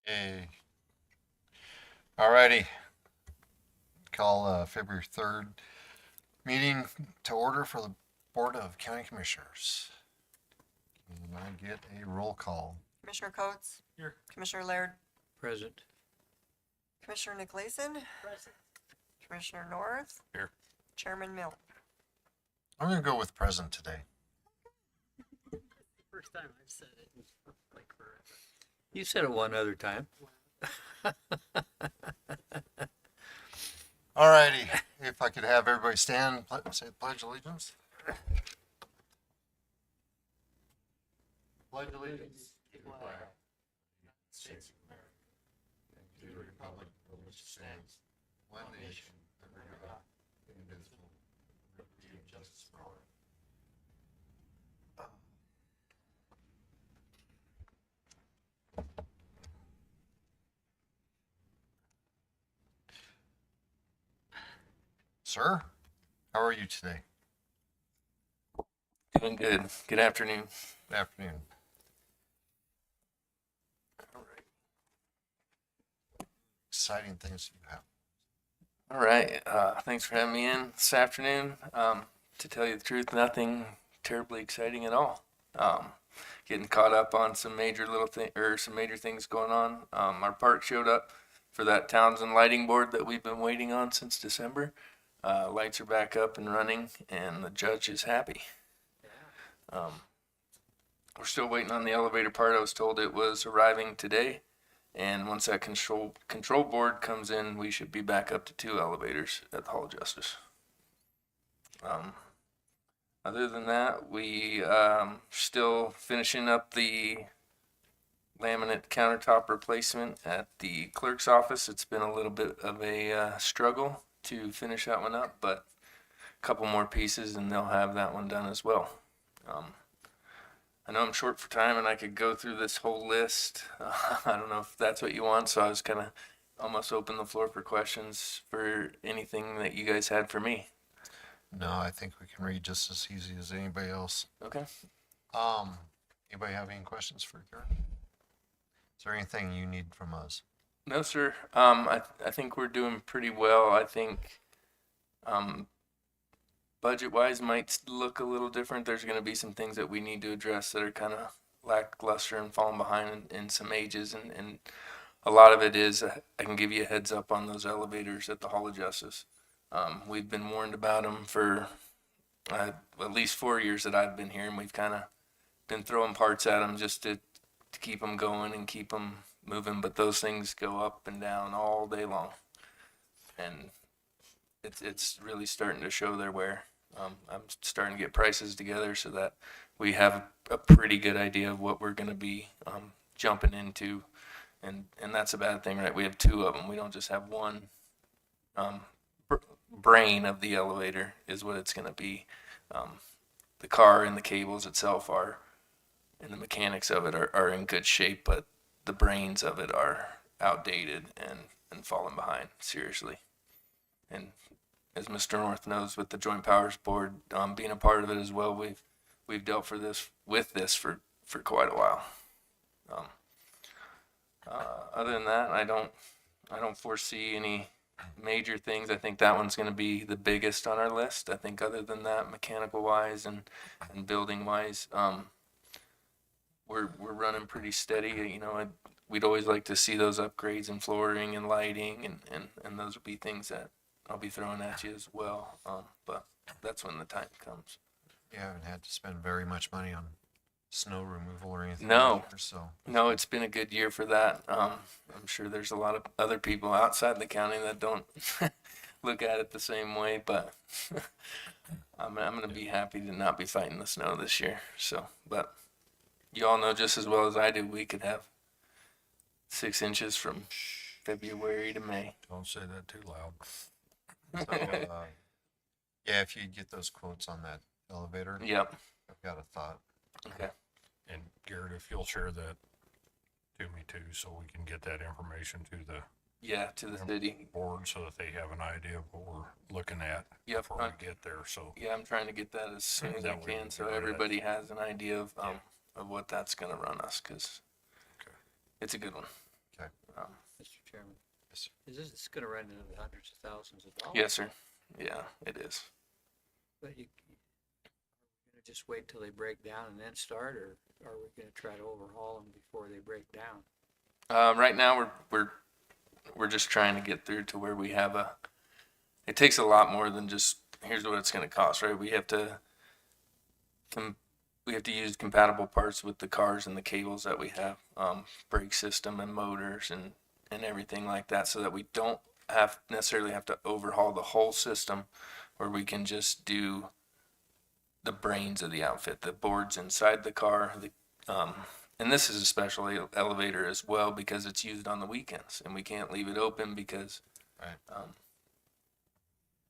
Hey, alrighty. Call February 3rd meeting to order for the Board of County Commissioners. Can I get a roll call? Commissioner Coates? Here. Commissioner Laird? Present. Commissioner Nicolason? Present. Commissioner North? Here. Chairman Mill? I'm going to go with present today. First time I've said it in like forever. You said it one other time. Alrighty. If I could have everybody stand, say the Pledge of Allegiance. Pledge allegiance to the flag of the United States of America and to the republic for which it stands, one nation, under God, indivisible, with liberty and justice for all. Sir, how are you today? Doing good. Good afternoon. Good afternoon. Exciting things you have. All right. Thanks for having me in this afternoon. To tell you the truth, nothing terribly exciting at all. Getting caught up on some major some major things going on. Our park showed up for that Townsend lighting board that we've been waiting on since December. Lights are back up and running, and the judge is happy. We're still waiting on the elevator part. I was told it was arriving today. And once that control board comes in, we should be back up to 2 elevators at the Hall of Justice. Other than that, we still finishing up the laminate countertop replacement at the clerk's office. It's been a little bit of a struggle to finish that one up, but a couple more pieces and they'll have that one done as well. I know I'm short for time and I could go through this whole list. I don't know if that's what you want, so I was kind of almost open the floor for questions for anything that you guys had for me. No, I think we can read just as easy as anybody else. Okay. Anybody have any questions for Gary? Is there anything you need from us? No, sir. I think we're doing pretty well. I think budget-wise might look a little different. There's going to be some things that we need to address that are kind of lackluster and falling behind in some ages, and a lot of it is I can give you a heads up on those elevators at the Hall of Justice. We've been warned about them for at least 4 years that I've been here, and we've kind of been throwing parts at them just to keep them going and keep them moving. But those things go up and down all day long, and it's really starting to show their wear. I'm starting to get prices together so that we have a pretty good idea of what we're going to be jumping into, and that's a bad thing, right? We have 2 of them. We don't just have one. Brain of the elevator is what it's going to be. The car and the cables itself are, and the mechanics of it are in good shape, but the brains of it are outdated and falling behind seriously. And as Mr. North knows, with the Joint Powers Board being a part of it as well, we've dealt with this for quite a while. Other than that, I don't foresee any major things. I think that one's going to be the biggest on our list. I think other than that, mechanical wise and building wise, we're running pretty steady. You know, we'd always like to see those upgrades in flooring and lighting, and those would be things that I'll be throwing at you as well. But that's when the time comes. You haven't had to spend very much money on snow removal or anything. No. Either, so No, it's been a good year for that. I'm sure there's a lot of other people outside the county that don't look at it the same way, but I'm going to be happy to not be fighting the snow this year. So, but you all know just as well as I do, we could have 6 inches from February to May. Don't say that too loud. So, yeah, if you get those quotes on that elevator, Yep. I've got a thought. Okay. And Garrett, if you'll share that to me too, so we can get that information to the Yeah, to the city. board so that they have an idea of what we're looking at Yep. before we get there. So Yeah, I'm trying to get that as soon as I That way can we so can get it. everybody has an idea of Yeah. of what that's going to run us, because Okay. it's a good one. Okay. Mr. Chairman, Yes, sir. is this gonna run into the hundreds of thousands of dollars? Yes, sir. Yeah, it is. But you, gonna just wait till they break down and then start, or are we gonna try to overhaul them before they break down? Right now we're just trying to get through to where we have a. It takes a lot more than just here's what it's going to cost, right? We have to use compatible parts with the cars and the cables that we have, brake system and motors and everything like that, so that we don't necessarily have to overhaul the whole system, where we can just do the brains of the outfit, the boards inside the car, and this is a special elevator as well because it's used on the weekends, and we can't leave it open because Right.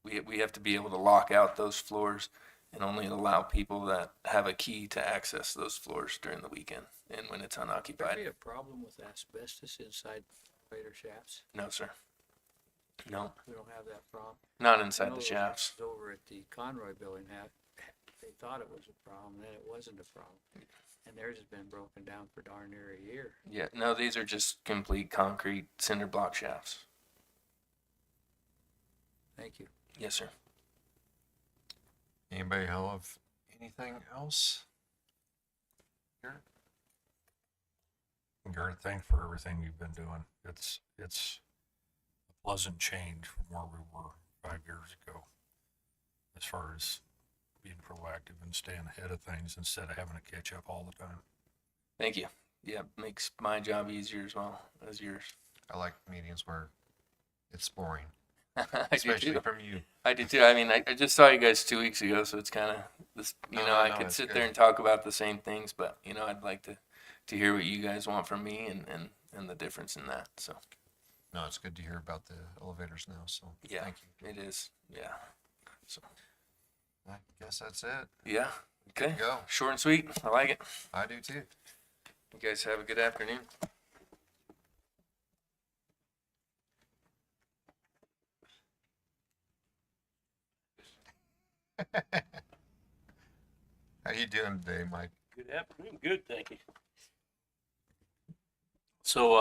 we have to be able to lock out those floors and only allow people that have a key to access those floors during the weekend and when it's Would unoccupied. there be a problem with asbestos inside elevator shafts? No, sir. No, We don't have that problem. not I inside know the those shafts. guys over at the Conroy building they thought it was a problem, then it wasn't a problem. And theirs has been broken down for darn near a year. Yeah, no, these are just complete concrete cinder block shafts. Thank you. Yes, sir. Anybody have anything else? Garrett, thanks for everything you've been doing. It's a pleasant change from where we were 5 years ago, as far as being proactive and staying ahead of things instead of having to catch up all the time. Thank you. Yeah, makes my job easier as well as yours. I like meetings where it's boring, I do especially too. from you. I do too. I mean, I just saw you guys 2 weeks ago, so it's kind of this. No, I no, could it's sit good. there and talk about the same things, but I'd like to hear what you guys want from me and the difference in that. So No, it's good to hear about the elevators now, so yeah, thank you. it is. Yeah. So I guess that's it. yeah. Good Okay. to go. Short and sweet. I like it. I do too. You guys have a good afternoon. How you doing today, Mike? Good afternoon. Good, thank you. So,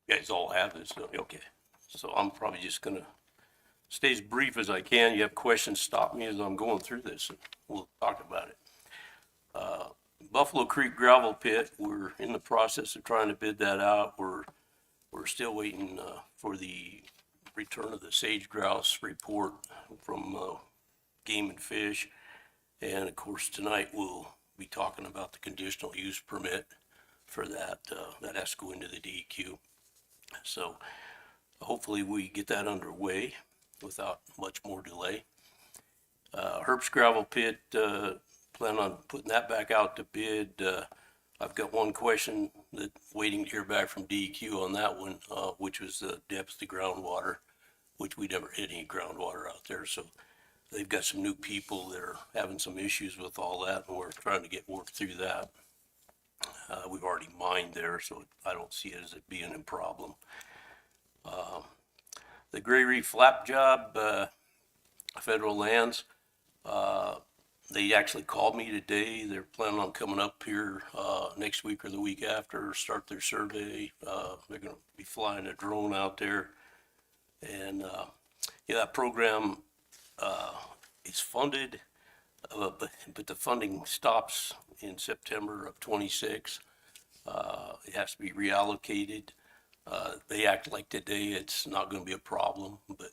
you guys all have this, okay. So I'm probably just gonna stay as brief as I can. You have questions, stop me as I'm going through this, and we'll talk about it. Buffalo Creek gravel pit, we're in the process of trying to bid that out. We're still waiting, for the return of the sage grouse report from, Game and Fish. And of course, tonight we'll be talking about the conditional use permit for that. That has to go into the DEQ. So hopefully we get that underway without much more delay. Herbst gravel pit, plan on putting that back out to bid. I've got one question that waiting to hear back from DEQ on that one, which was the depth of the groundwater, which we never hit any groundwater out there. So they've got some new people that are having some issues with all that, and we're trying to get work through that. We've already mined there, so I don't see it as it being a problem. The Gray Reef flap job, federal lands, they actually called me today. They're planning on coming up here next week or the week after, start their survey. They're gonna be flying a drone out there. And yeah, that program is funded, but the funding stops in September of '26. It has to be reallocated. They act like today it's not going to be a problem, but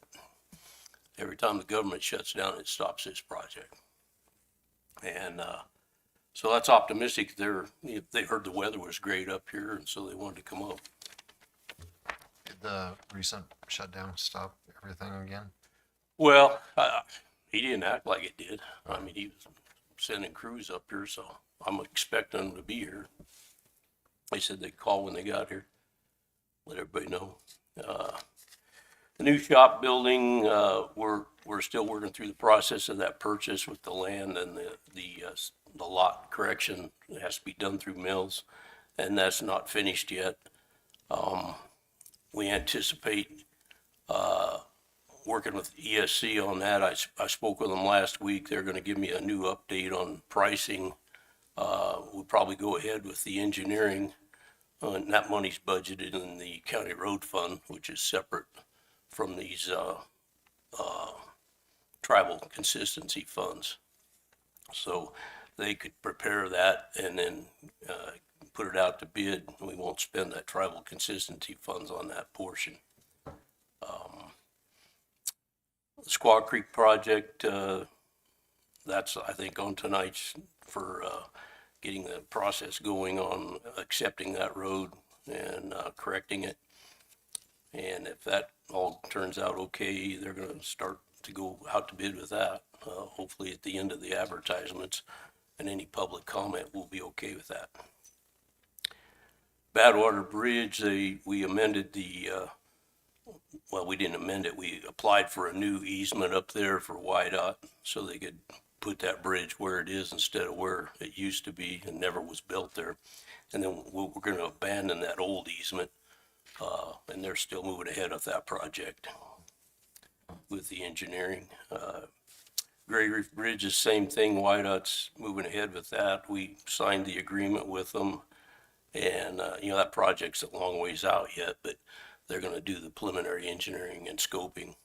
every time the government shuts down, it stops this project. And so that's optimistic. They heard the weather was great up here, and so they wanted to come up. Did the recent shutdown stop everything again? Well, he didn't act like it did. I mean, he was sending crews up here, so I'm expecting them to be here. They said they'd call when they got here, let everybody know. The new shop building, we're still working through the process of that purchase with the land and the lot correction. It has to be done through Mills, and that's not finished yet. We anticipate working with ESC on that. I spoke with them last week. They're going to give me a new update on pricing. We'll probably go ahead with the engineering And that money's budgeted in the county road fund, which is separate from these, tribal consistency funds. So they could prepare that and then, put it out to bid. We won't spend that tribal consistency funds on that portion. The Squaw Creek project, that's, I think, on tonight's for, getting the process going on accepting that road and, correcting it. And if that all turns out okay, they're gonna start to go out to bid with that, hopefully at the end of the advertisements, and any public comment will be okay with that. Badwater Bridge, we amended the, well, we didn't amend it, we applied for a new easement up there for YDOT, so they could put that bridge where it is instead of where it used to be and never was built there. And then we're gonna abandon that old easement, and they're still moving ahead with that project with the engineering. Gray Reef Bridge is same thing, YDOT's moving ahead with that. We signed the agreement with them. And, that project's a long ways out yet, but they're gonna do the preliminary engineering and scoping.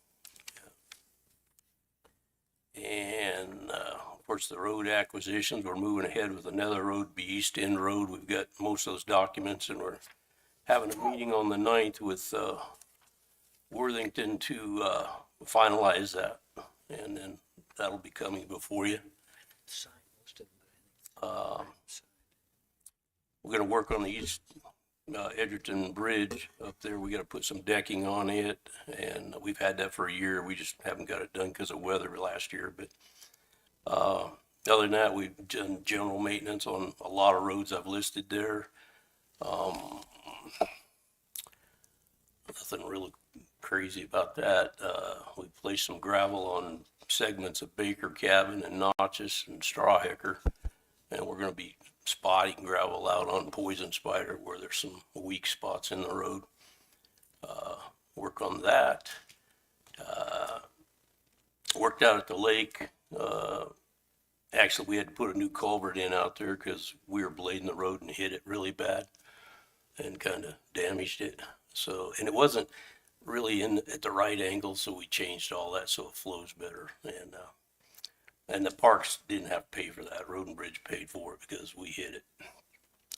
And, of course, the road acquisitions, we're moving ahead with another road, be East End Road. We've got most of those documents, and we're having a meeting on the 9th with, Worthington to, finalize that. And then that'll be coming before you. Sign most of them. We're gonna work on the East Edgerton Bridge up there. We gotta put some decking on it, and we've had that for a year. We just haven't got it done because of weather last year, but other than that, we've done general maintenance on a lot of roads I've listed there. Nothing really crazy about that. We placed some gravel on segments of Baker Cabin and Notches and Strawhecker, and we're gonna be spotting gravel out on Poison Spider where there's some weak spots in the road. Work on that. Worked out at the lake. Actually, we had to put a new culvert in out there because we were blading the road and hit it really bad and kind of damaged it. So, and it wasn't really at the right angle, so we changed all that so it flows better. And the parks didn't have to pay for that. Road and Bridge paid for it because we hit it.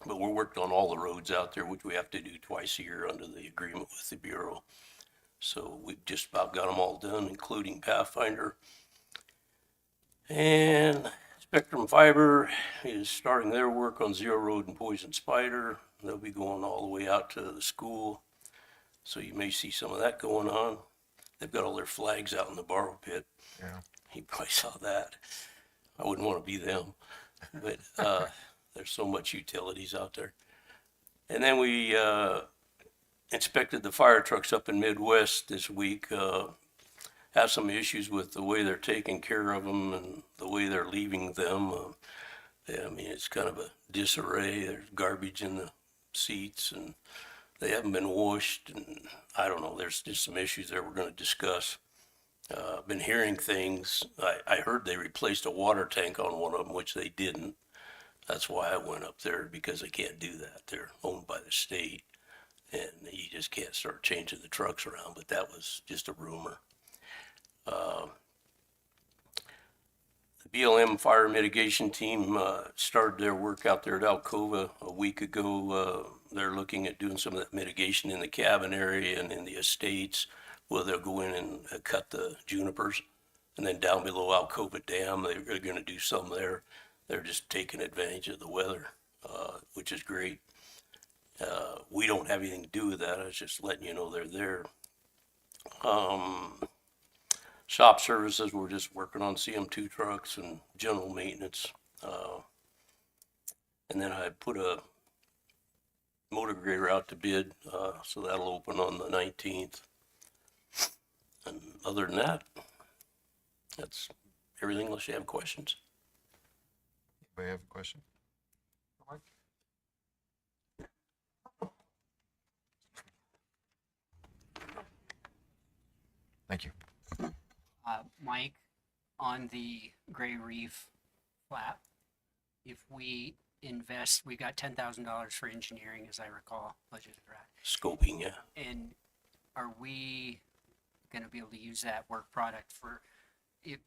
But we're working on all the roads out there, which we have to do twice a year under the agreement with the Bureau. So we've just about got them all done, including Pathfinder. And Spectrum Fiber is starting their work on Zero Road and Poison Spider. They'll be going all the way out to the school. So you may see some of that going on. They've got all their flags out in the borrow pit. Yeah. You probably saw that. I wouldn't want to be them, but there's so much utilities out there. And then we inspected the fire trucks up in Midwest this week. Have some issues with the way they're taking care of them and the way they're leaving them. I mean, it's kind of a disarray. There's garbage in the seats and they haven't been washed. And I don't know, there's just some issues there we're going to discuss. I've been hearing things. I heard they replaced a water tank on one of them, which they didn't. That's why I went up there, because they can't do that. They're owned by the state, and you just can't start changing the trucks around, but that was just a rumor. The BLM fire mitigation team started their work out there at Alcova a week ago. They're looking at doing some of that mitigation in the cabin area and in the estates, where they'll go in and cut the junipers. And then down below Alcova Dam, they're going to do some there. They're just taking advantage of the weather, which is great. We don't have anything to do with that. I was just letting you know they're there. Shop services, we're just working on CM2 trucks and general maintenance. And then I put a motor grader out to bid, so that'll open on the 19th. And other than that, that's everything unless you have questions. Anybody have a question? Mike? Thank you. Mike, on the Gray Reef flap, if we invest, we got $10,000 for engineering, as I recall, budgeted, right? Scoping, yeah. And are we gonna be able to use that work product for, if,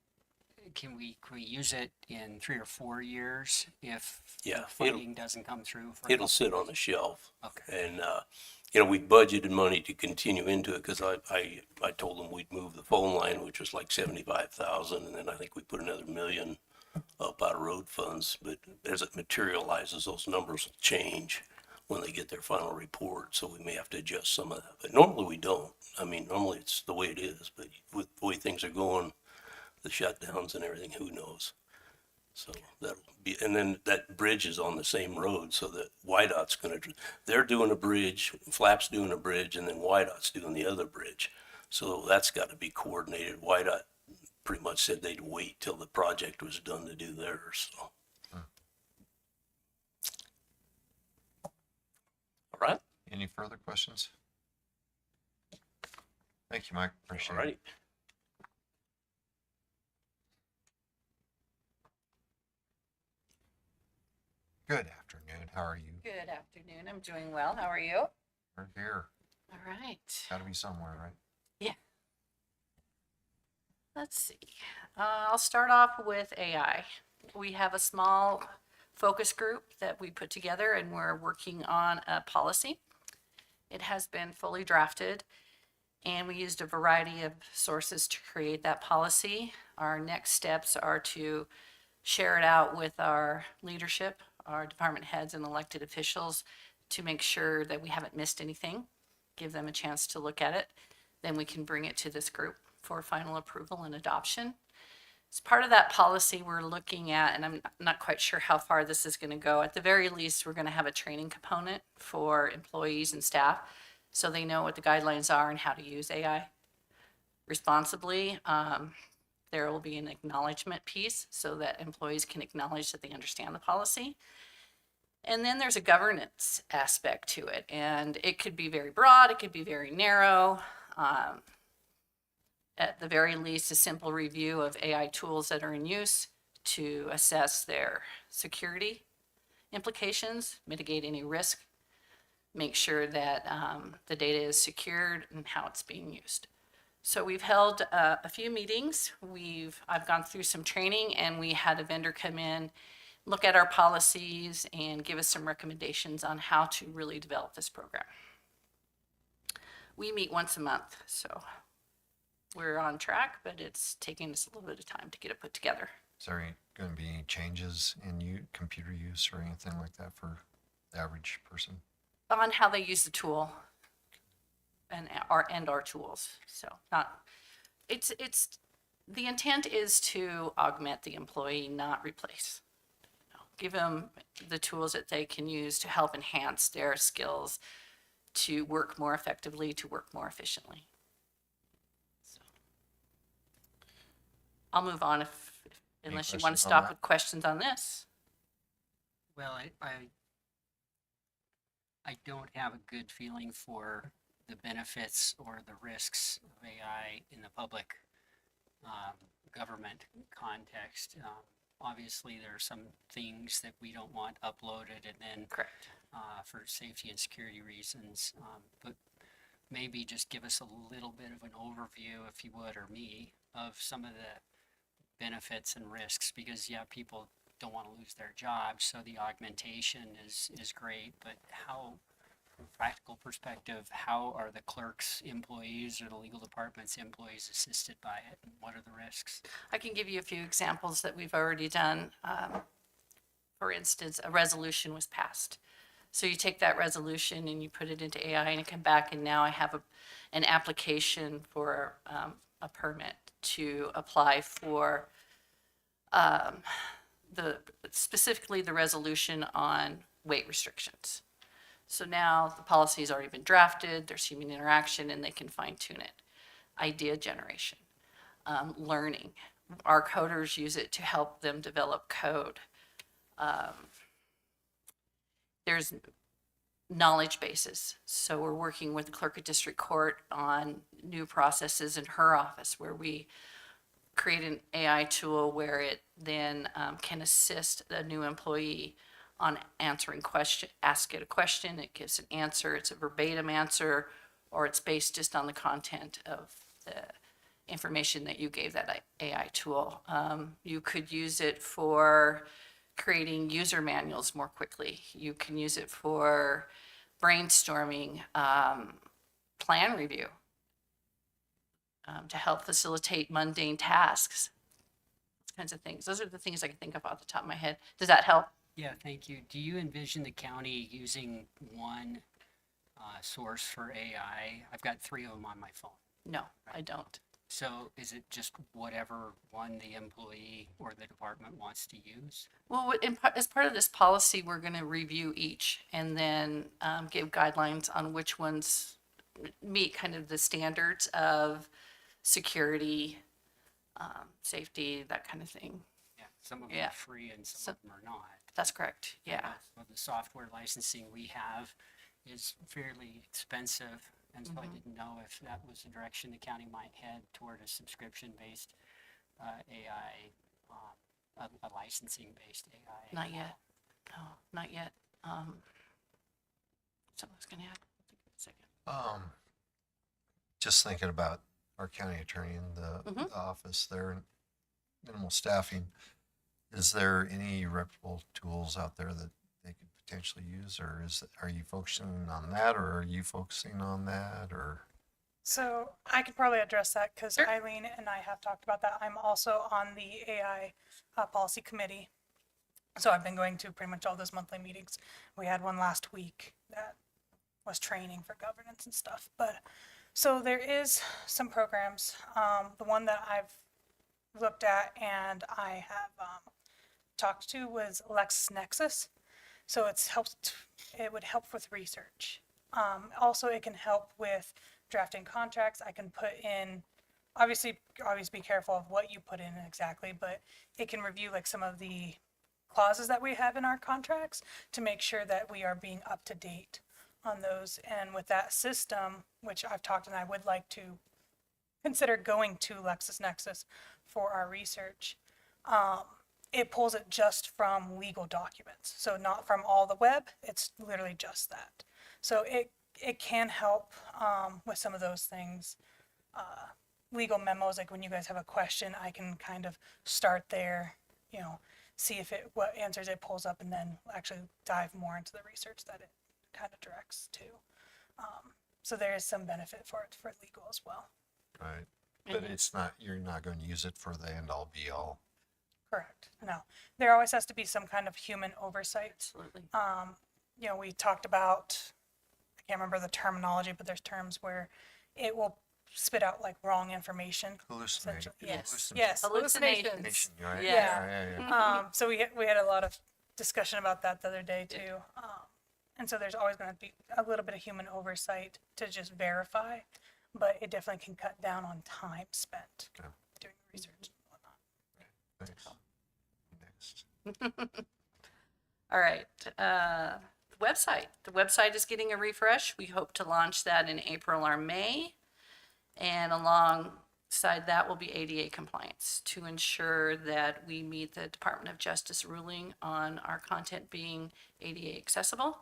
can we use it in 3 or 4 years if Yeah, the funding doesn't come through? For It'll sit on the shelf. Okay. And, we budgeted money to continue into it because I told them we'd move the phone line, which was like 75,000. And then I think we put another 1 million up out of road funds. But as it materializes, those numbers will change when they get their final report. So we may have to adjust some of that. But normally we don't. I mean, normally it's the way it is. But with the way things are going, the shutdowns and everything, who knows? So that'll be, and then that bridge is on the same road, so that YDOT's they're doing a bridge, Flap's doing a bridge, and then YDOT's doing the other bridge. So that's got to be coordinated. YDOT pretty much said they'd wait till the project was done to do theirs, so. All right, Any further questions? Thank you, Mike. all Appreciate it. right. Good afternoon. How are you? Good afternoon. I'm doing well. How are you? We're here. All right. Gotta be somewhere, right? Let's see. I'll start off with AI. We have a small focus group that we put together and we're working on a policy. It has been fully drafted and we used a variety of sources to create that policy. Our next steps are to share it out with our leadership, our department heads and elected officials to make sure that we haven't missed anything, give them a chance to look at it. Then we can bring it to this group for final approval and adoption. As part of that policy, we're looking at, and I'm not quite sure how far this is going to go. At the very least, we're going to have a training component for employees and staff so they know what the guidelines are and how to use AI responsibly. There will be an acknowledgement piece so that employees can acknowledge that they understand the policy. And then there's a governance aspect to it, and it could be very broad, it could be very narrow. At the very least, a simple review of AI tools that are in use to assess their security implications, mitigate any risk, make sure that the data is secured and how it's being used. So we've held a few meetings. I've gone through some training and we had a vendor come in, look at our policies and give us some recommendations on how to really develop this program. We meet once a month, so we're on track, but it's taking us a little bit of time to get it put together. Is there going to be any changes in computer use or anything like that for the average person? On how they use the tool and our tools. So the intent is to augment the employee, not replace. Give them the tools that they can use to help enhance their skills to work more effectively, to work more efficiently. So I'll move on unless you want to questions on stop that? with questions on this. Well, I don't have a good feeling for the benefits or the risks of AI in the public government context. Obviously, there are some things that we don't want uploaded and then Correct. For safety and security reasons. But maybe just give us a little bit of an overview, if you would, or me, of some of the benefits and risks, because yeah, people don't want to lose their jobs, so the augmentation is great, but how, from a practical perspective, how are the clerk's employees or the legal department's employees assisted by it, and what are the risks? I can give you a few examples that we've already done. For instance, a resolution was passed. So you take that resolution and you put it into AI and it come back, and now I have an application for a permit to apply for specifically the resolution on weight restrictions. So now the policy has already been drafted, there's human interaction, and they can fine tune it. Idea generation, learning. Our coders use it to help them develop code. There's knowledge bases. So we're working with the clerk of district court on new processes in her office where we create an AI tool where it then can assist a new employee on answering question, ask it a question, it gives an answer, it's a verbatim answer, or it's based just on the content of the information that you gave that AI tool. You could use it for creating user manuals more quickly. You can use it for brainstorming, plan review, to help facilitate mundane tasks, those kinds of things. Those are the things I can think of off the top of my head. Does that help? Yeah, thank you. Do you envision the county using one source for AI? I've got 3 of them on my phone. No, I don't. So is it just whatever one the employee or the department wants to use? Well, as part of this policy, we're going to review each and then give guidelines on which ones meet kind of the standards of security, safety, that kind of thing. Yeah, some of them Yeah. are free and some of them are not. That's correct. Yeah. So the software licensing we have is fairly expensive. And so I didn't know if that was the direction the county might head toward a subscription-based AI, a licensing-based AI. Not yet. No, not yet. Someone's going to add. Second. Just thinking about our county attorney in the office there and minimal staffing. Is there any reputable tools out there that they could potentially use, or are you focusing on that, or are you focusing on that, or? So I could probably address that because Sure. Eileen and I have talked about that. I'm also on the AI policy committee. So I've been going to pretty much all those monthly meetings. We had one last week that was training for governance and stuff. But so there is some programs. The one that I've looked at and I have talked to was LexisNexis. So it would help with research. Also, it can help with drafting contracts. I can put in, obviously, always be careful of what you put in exactly, but it can review like some of the clauses that we have in our contracts to make sure that we are being up to date on those. And with that system, which I've talked and I would like to consider going to LexisNexis for our research, it pulls it just from legal documents. So not from all the web, it's literally just that. So it can help with some of those things. Legal memos, like when you guys have a question, I can kind of start there, see if what answers it pulls up, and then actually dive more into the research that it kind of directs to. So there is some benefit for it for legal as well. Right. But you're not going to use it for the end all be all. Correct. No, there always has to be some kind of human oversight. Absolutely. We talked about, I can't remember the terminology, but there's terms where it will spit out like wrong information. Hallucinate. Yes. Hallucinations. Right? Yeah. Yeah. So we had a lot of discussion about that the other day too. And so there's always going to be a little bit of human oversight to just verify, but it definitely can cut down on time spent Okay. doing research and whatnot. Thanks. Next. All right. Website. The website is getting a refresh. We hope to launch that in April or May. And alongside that will be ADA compliance to ensure that we meet the Department of Justice ruling on our content being ADA accessible.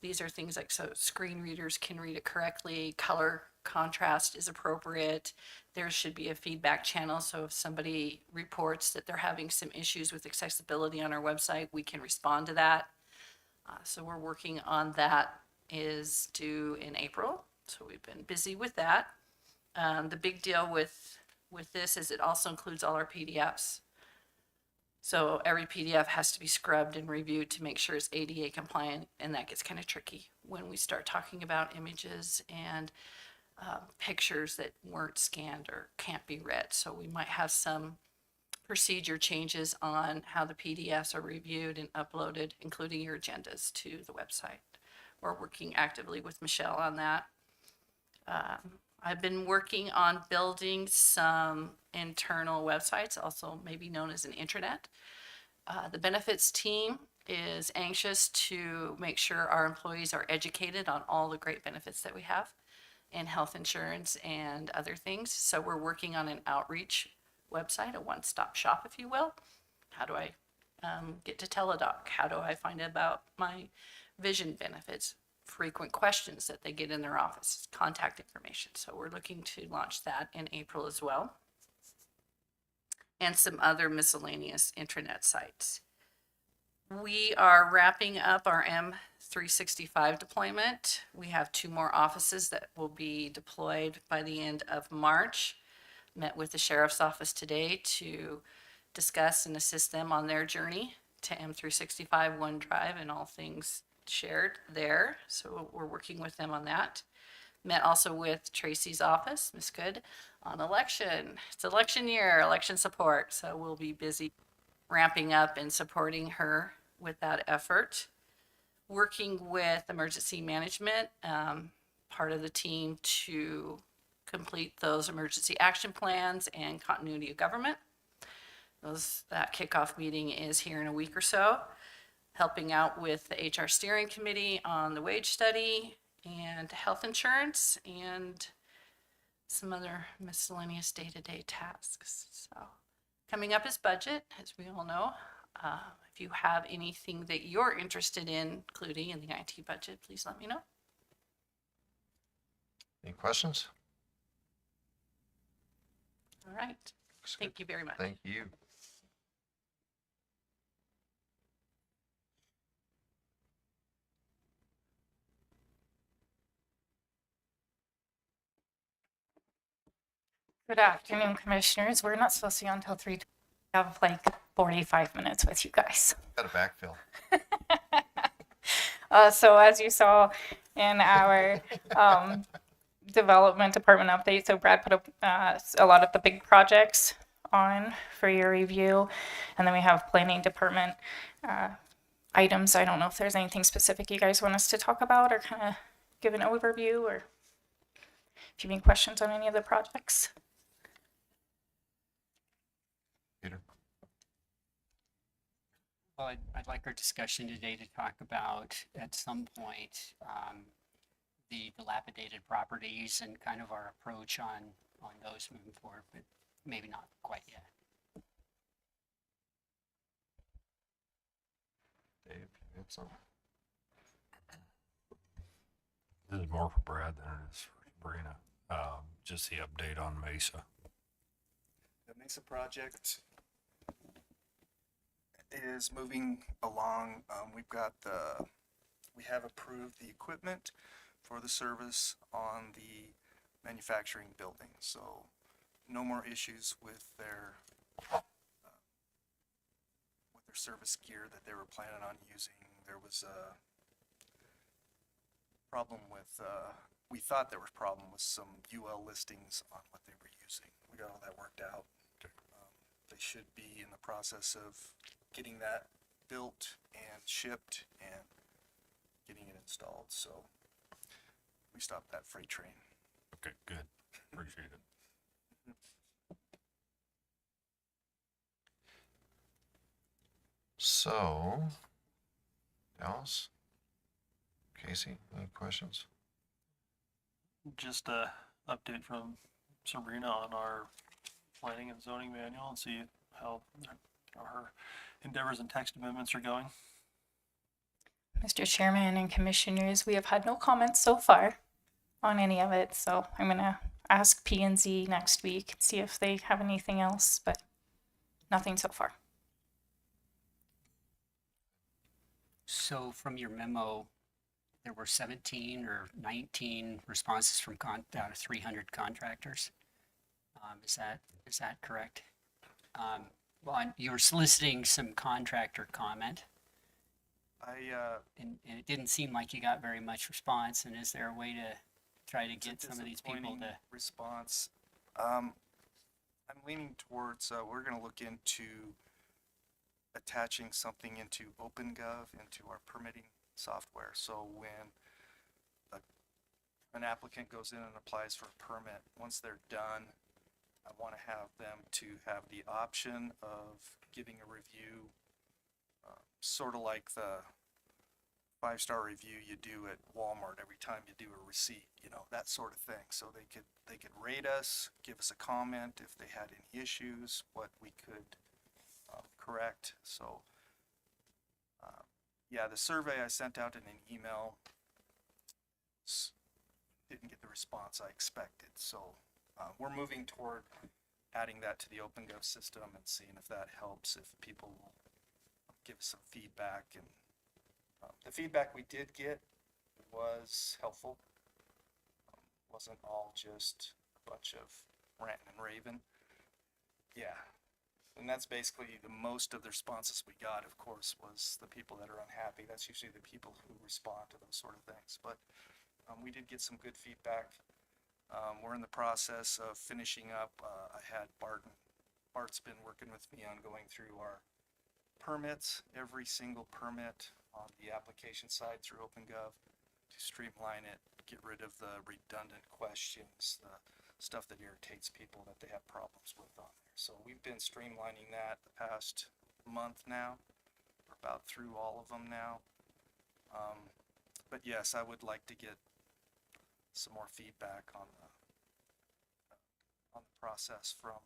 These are things like so screen readers can read it correctly, color contrast is appropriate. There should be a feedback channel, so if somebody reports that they're having some issues with accessibility on our website, we can respond to that. So we're working on that, is due in April, so we've been busy with that. The big deal with this is it also includes all our PDFs. So every PDF has to be scrubbed and reviewed to make sure it's ADA compliant, and that gets kind of tricky when we start talking about images and pictures that weren't scanned or can't be read. So we might have some procedure changes on how the PDFs are reviewed and uploaded, including your agendas to the website. We're working actively with Michelle on that. I've been working on building some internal websites, also maybe known as an intranet. The benefits team is anxious to make sure our employees are educated on all the great benefits that we have in health insurance and other things. So we're working on an outreach website, a one-stop shop, if you will. How do I get to Teladoc? How do I find out about my vision benefits? Frequent questions that they get in their office, contact information. So we're looking to launch that in April as well. And some other miscellaneous intranet sites. We are wrapping up our M365 deployment. We have 2 more offices that will be deployed by the end of March. Met with the sheriff's office today to discuss and assist them on their journey to M365 OneDrive and all things shared there. So we're working with them on that. Met also with Tracy's office, Ms. Good, on election. It's election year, election support. So we'll be busy ramping up and supporting her with that effort. Working with emergency management, part of the team to complete those emergency action plans and continuity of government. That kickoff meeting is here in a week or so. Helping out with the HR steering committee on the wage study and health insurance and some other miscellaneous day-to-day tasks. So coming up is budget, as we all know. If you have anything that you're interested in, including in the IT budget, please let me know. Any questions? All right. Thank you very much. Thank you. Good afternoon, commissioners. We're not supposed to be on until 3. I have like 45 minutes with you guys. Got a backfill. So as you saw in our development department update, so Brad put up a lot of the big projects on for your review. And then we have planning department items. I don't know if there's anything specific you guys want us to talk about or kind of give an overview, or if you have any questions on any of the projects. Peter? Well, I'd like our discussion today to talk about, at some point, the dilapidated properties and kind of our approach on those moving forward, but maybe not quite yet. Dave, you have something? This is more for Brad than it is for Sabrina. Just the update on Mesa. The Mesa project is moving along. We have approved the equipment for the service on the manufacturing building. So no more issues with their service gear that they were planning on using. There was a problem with, we thought there was a problem with some UL listings on what they were using. We got all that worked out. They should be in the process of getting that built and shipped and getting it installed. So we stopped that freight train. Okay, good. Appreciate it. So, Dallas? Casey, any questions? Just a update from Sabrina on our planning and zoning manual and see how our endeavors and text amendments are going. Mr. Chairman and commissioners, we have had no comments so far on any of it, so I'm going to ask P&Z next week and see if they have anything else, but nothing so far. So from your memo, there were 17 or 19 responses from out of 300 contractors. Is that correct? Well, you were soliciting some contractor comment, and it didn't seem like you got very much response. And is there a way to try to get some of these people Disappointing to? response. I'm leaning towards, we're gonna look into attaching something into OpenGov, into our permitting software. So when an applicant goes in and applies for a permit, once they're done, I want to have them to have the option of giving a review, sort of like the 5-star review you do at Walmart every time you do a receipt, you know, that sort of thing. So they could rate us, give us a comment if they had any issues, what we could correct. So yeah, the survey I sent out in an email didn't get the response I expected. So we're moving toward adding that to the OpenGov system and seeing if that helps, if people will give us some feedback. And the feedback we did get was helpful. Wasn't all just a bunch of ranting and raving. Yeah. And that's basically the most of the responses we got, of course, was the people that are unhappy. That's usually the people who respond to those sort of things. But we did get some good feedback. We're in the process of finishing up. I had Bart's been working with me on going through our permits, every single permit on the application side through OpenGov to streamline it, get rid of the redundant questions, the stuff that irritates people that they have problems with on there. So we've been streamlining that the past month now. We're about through all of them now. But yes, I would like to get some more feedback on the process from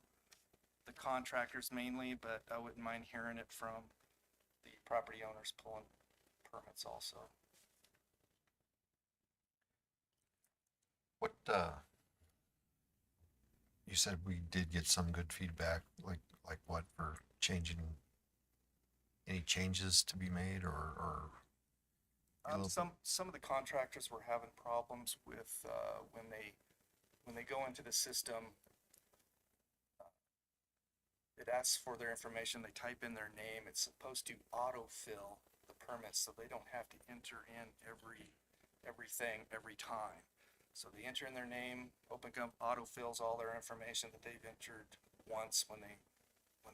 the contractors mainly, but I wouldn't mind hearing it from the property owners pulling permits also. What, you said we did get some good feedback, like what, for changing, any changes to be made or Some of the contractors were having problems with when they go into the system. It asks for their information. They type in their name. It's supposed to autofill the permits, so they don't have to enter in everything every time. So they enter in their name. OpenGov autofills all their information that they've entered once when they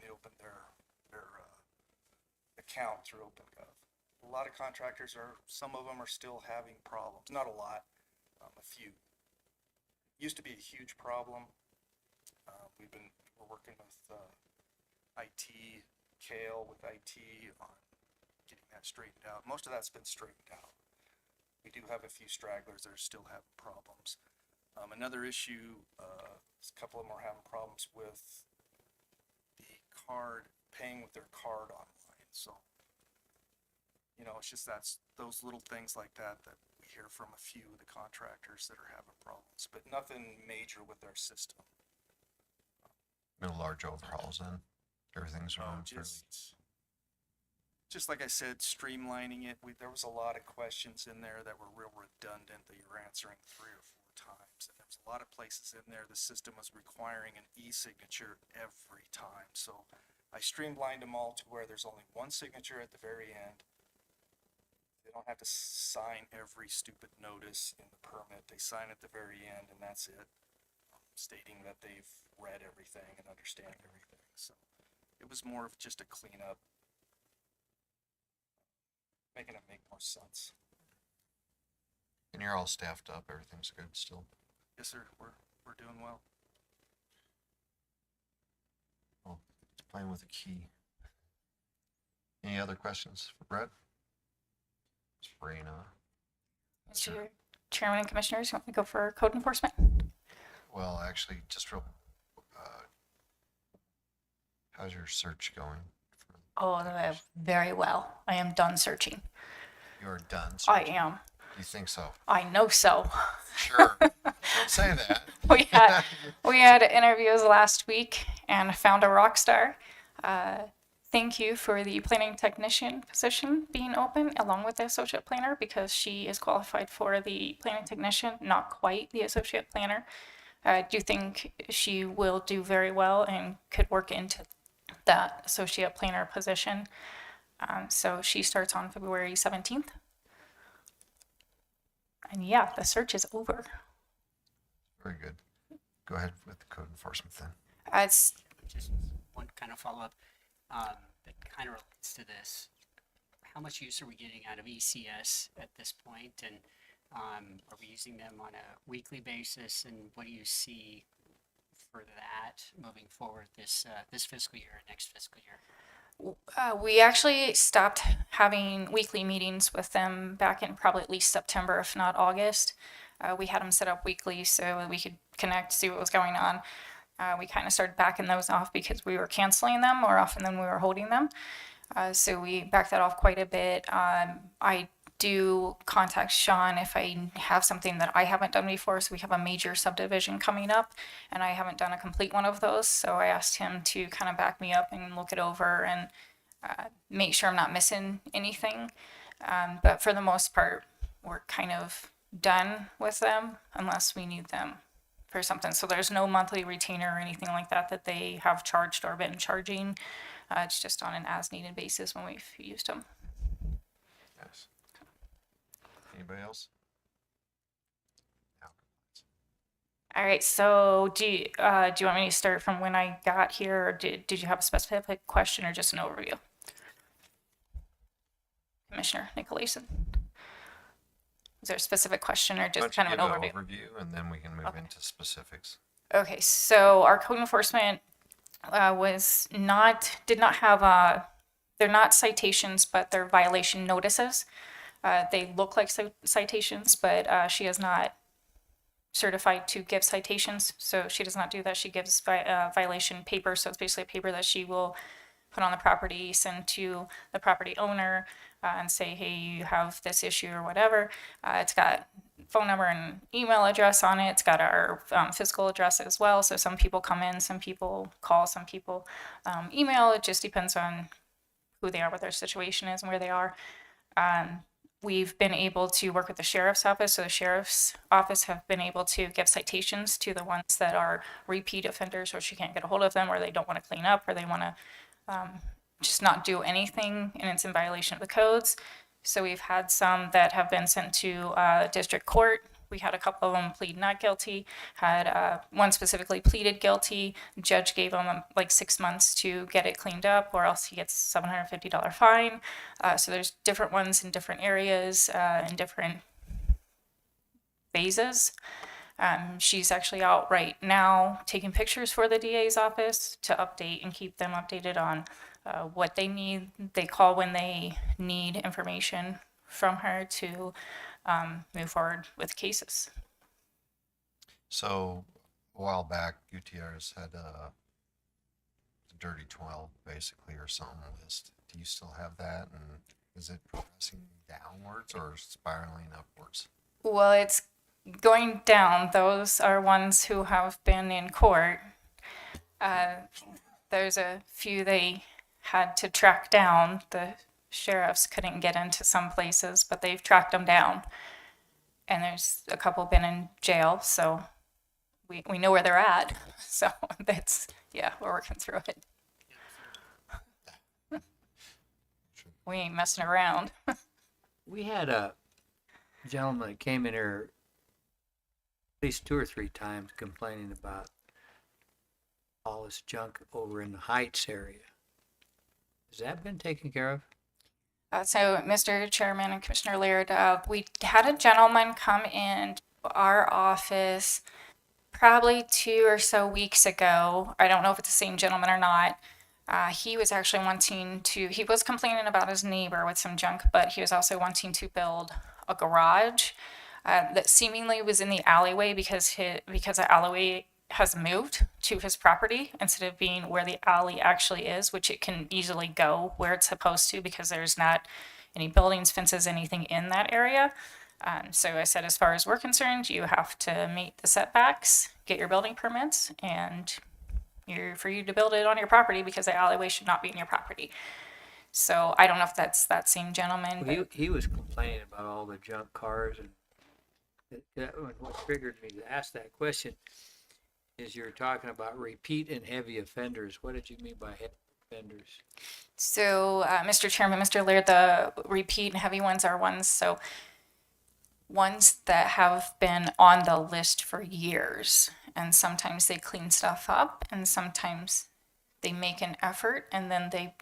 open their account through OpenGov. A lot of contractors some of them are still having problems. Not a lot, a few. Used to be a huge problem. We're working with IT, Kale with IT on getting that straightened out. Most of that's been straightened out. We do have a few stragglers that are still having problems. Another issue, a couple of them are having problems with the paying with their card online. So, it's just those little things like that we hear from a few of the contractors that are having problems, but nothing major with our system. no large overhauls then? Everything's running fairly. Just like I said, streamlining it. There was a lot of questions in there that were real redundant that you were answering 3 or 4 times. And there was a lot of places in there the system was requiring an e-signature every time. So I streamlined them all to where there's only one signature at the very end. They don't have to sign every stupid notice in the permit. They sign at the very end and that's it, stating that they've read everything and understand everything. So it was more of just a cleanup, making it make more sense. And you're all staffed up, everything's good still? Yes, sir. We're doing well. Well, it's playing with a key. Any other questions for Brett? Sabrina? Mr. Chairman and Commissioners, you want me to go for code enforcement? Well, actually, just real, how's your search going? Oh, very well. I am done searching. You're done I searching? am. You think so? I know so. Sure. Don't say that. We had interviews last week and found a rock star. Thank you for the planning technician position being open along with the associate planner, because she is qualified for the planning technician, not quite the associate planner. I do think she will do very well and could work into that associate planner position. So she starts on February 17th. And yeah, the search is over. Very good. Go ahead with the code enforcement then. It's Just one kind of follow-up that kind of relates to this. How much use are we getting out of ECS at this point? And are we using them on a weekly basis? And what do you see for that moving forward this fiscal year and next fiscal year? we actually stopped having weekly meetings with them back in probably at least September, if not August. We had them set up weekly so we could connect, see what was going on. We kind of started backing those off because we were canceling them more often than we were holding them. So we back that off quite a bit. I do contact Sean if I have something that I haven't done before. So we have a major subdivision coming up, and I haven't done a complete one of those. So I asked him to kind of back me up and look it over and make sure I'm not missing anything. But for the most part, we're kind of done with them unless we need them for something. So there's no monthly retainer or anything like that that they have charged or been charging. It's just on an as-needed basis when we've used them. Yes. Anybody else? All right, so do you want me to start from when I got here, or did you have a specific question or just an overview? Commissioner Nicolason? Is there a specific question or Why just don't kind you of an give overview? Overview, and then we can move Okay. into specifics. Okay, so our code enforcement did not have, they're not citations, but they're violation notices. They look like citations, but she is not certified to give citations, so she does not do that. She gives violation paper, so it's basically a paper that she will put on the property, send to the property owner, and say, hey, you have this issue or whatever. It's got phone number and email address on it. It's got our physical address as well. So some people come in, some people call, some people email. It just depends on who they are, what their situation is, and where they are. We've been able to work with the sheriff's office. So the sheriff's office have been able to give citations to the ones that are repeat offenders, or she can't get a hold of them, or they don't want to clean up, or they want to just not do anything and it's in violation of the codes. So we've had some that have been sent to district court. We had a couple of them plead not guilty, had one specifically pleaded guilty. The judge gave him like 6 months to get it cleaned up, or else he gets $750 fine. So there's different ones in different areas, in different phases. She's actually out right now taking pictures for the DA's office to update and keep them updated on what they need. They call when they need information from her to move forward with cases. So a while back, Gutierrez had a dirty 12 basically, or something list. Do you still have that? And is it progressing downwards or spiraling upwards? Well, it's going down. Those are ones who have been in court. There's a few they had to track down. The sheriffs couldn't get into some places, but they've tracked them down. And there's a couple been in jail, so we know where they're at. So that's, yeah, we're working through it. We ain't messing around. We had a gentleman that came in here at least 2 or 3 times complaining about all this junk over in the Heights area. Has that been taken care of? So, Mr. Chairman and Commissioner Laird, we had a gentleman come in our office probably 2 or so weeks ago. I don't know if it's the same gentleman or not. He was actually he was complaining about his neighbor with some junk, but he was also wanting to build a garage that seemingly was in the alleyway because the alleyway has moved to his property instead of being where the alley actually is, which it can easily go where it's supposed to because there's not any buildings, fences, anything in that area. So I said, as far as we're concerned, you have to meet the setbacks, get your building permits, and you're free to build it on your property because the alleyway should not be in your property. So I don't know if that's that same gentleman. Well, he was complaining about all the junk cars, and what triggered me to ask that question is you're talking about repeat and heavy offenders. What did you mean by heavy offenders? So, Mr. Chairman, Mr. Laird, the repeat and heavy ones are ones that have been on the list for years. And sometimes they clean stuff up and sometimes they make an effort and then they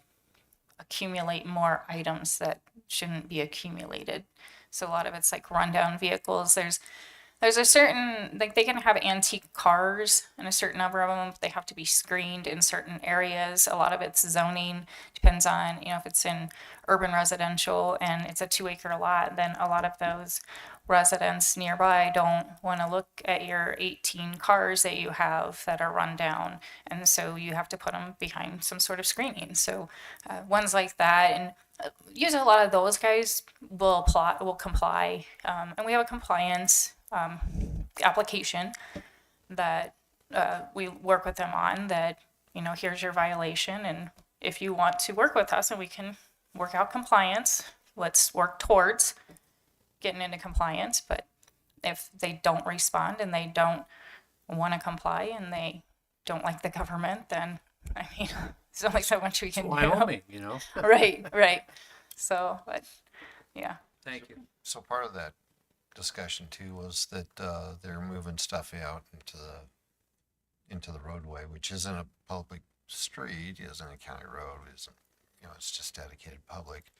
accumulate more items that shouldn't be accumulated. So a lot of it's like rundown vehicles. There's There's a certain, like, they can have antique cars and a certain number of them, they have to be screened in certain areas. A lot of it's zoning, depends on, if it's in urban residential and it's a 2-acre lot, then a lot of those residents nearby don't want to look at your 18 cars that you have that are run down. And so you have to put them behind some sort of screening. So ones like that, and usually a lot of those guys will comply. And we have a compliance application that we work with them on that, here's your violation. And if you want to work with us and we can work out compliance, let's work towards getting into compliance. But if they don't respond and they don't want to comply and they don't like the government, then, there's only so much we can do. Wyoming, Right. So, but, yeah. Thank you. So part of that discussion too was that they're moving stuff out into the roadway, which isn't a public street, isn't a county road, isn't, it's just dedicated public.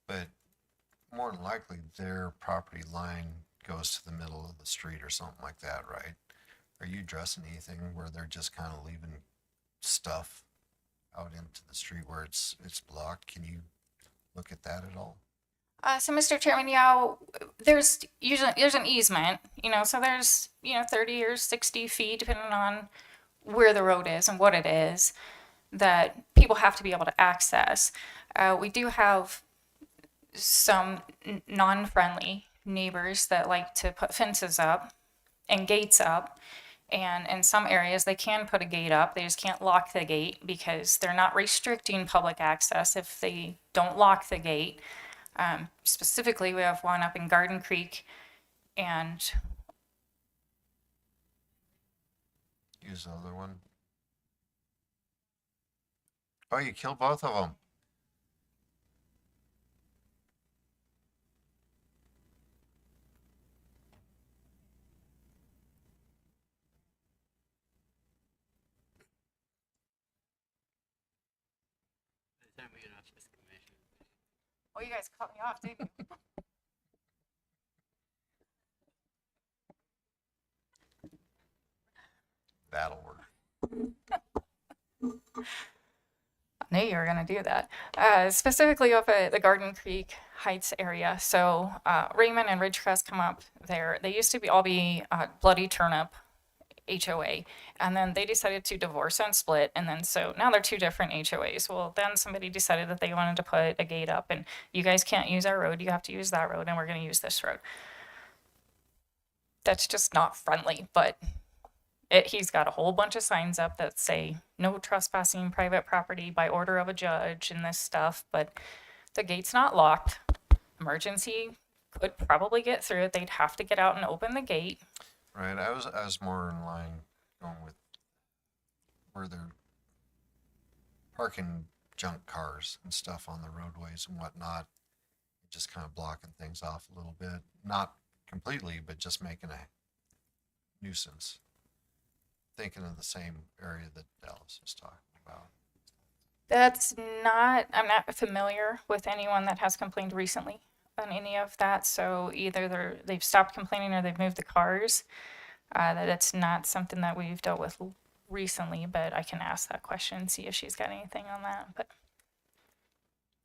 But more than likely, their property line goes to the middle of the street or something like that, right? Are you addressing anything where they're just kind of leaving stuff out into the street where it's blocked? Can you look at that at all? So, Mr. Chairman, there's an easement, so there's, 30 or 60 feet, depending on where the road is and what it is, that people have to be able to access. We do have some non-friendly neighbors that like to put fences up and gates up. And in some areas, they can put a gate up. They just can't lock the gate because they're not restricting public access if they don't lock the gate. Specifically, we have one up in Garden Creek and Use the other one. Oh, you killed both of them. oh, you guys cut me off, didn't you? That'll work. I knew you were going to do that. Specifically up at the Garden Creek Heights area. So Raymond and Ridgecrest come up there. They used to be Bloody Turnip HOA, and then they decided to divorce and split, and then so now they're two different HOAs. Well, then somebody decided that they wanted to put a gate up, and you guys can't use our road, you have to use that road, and we're going to use this road. That's just not friendly, but he's got a whole bunch of signs up that say no trespassing private property by order of a judge and this stuff, but the gate's not locked. Emergency could probably get through it. They'd have to get out and open the gate. Right. I was more in line going with where they're parking junk cars and stuff on the roadways and whatnot, just kind of blocking things off a little bit. Not completely, but just making a nuisance. Thinking of the same area that Dallas was talking about. I'm not familiar with anyone that has complained recently on any of that. So either they've stopped complaining or they've moved the cars. That's not something that we've dealt with recently, but I can ask that question and see if she's got anything on that. But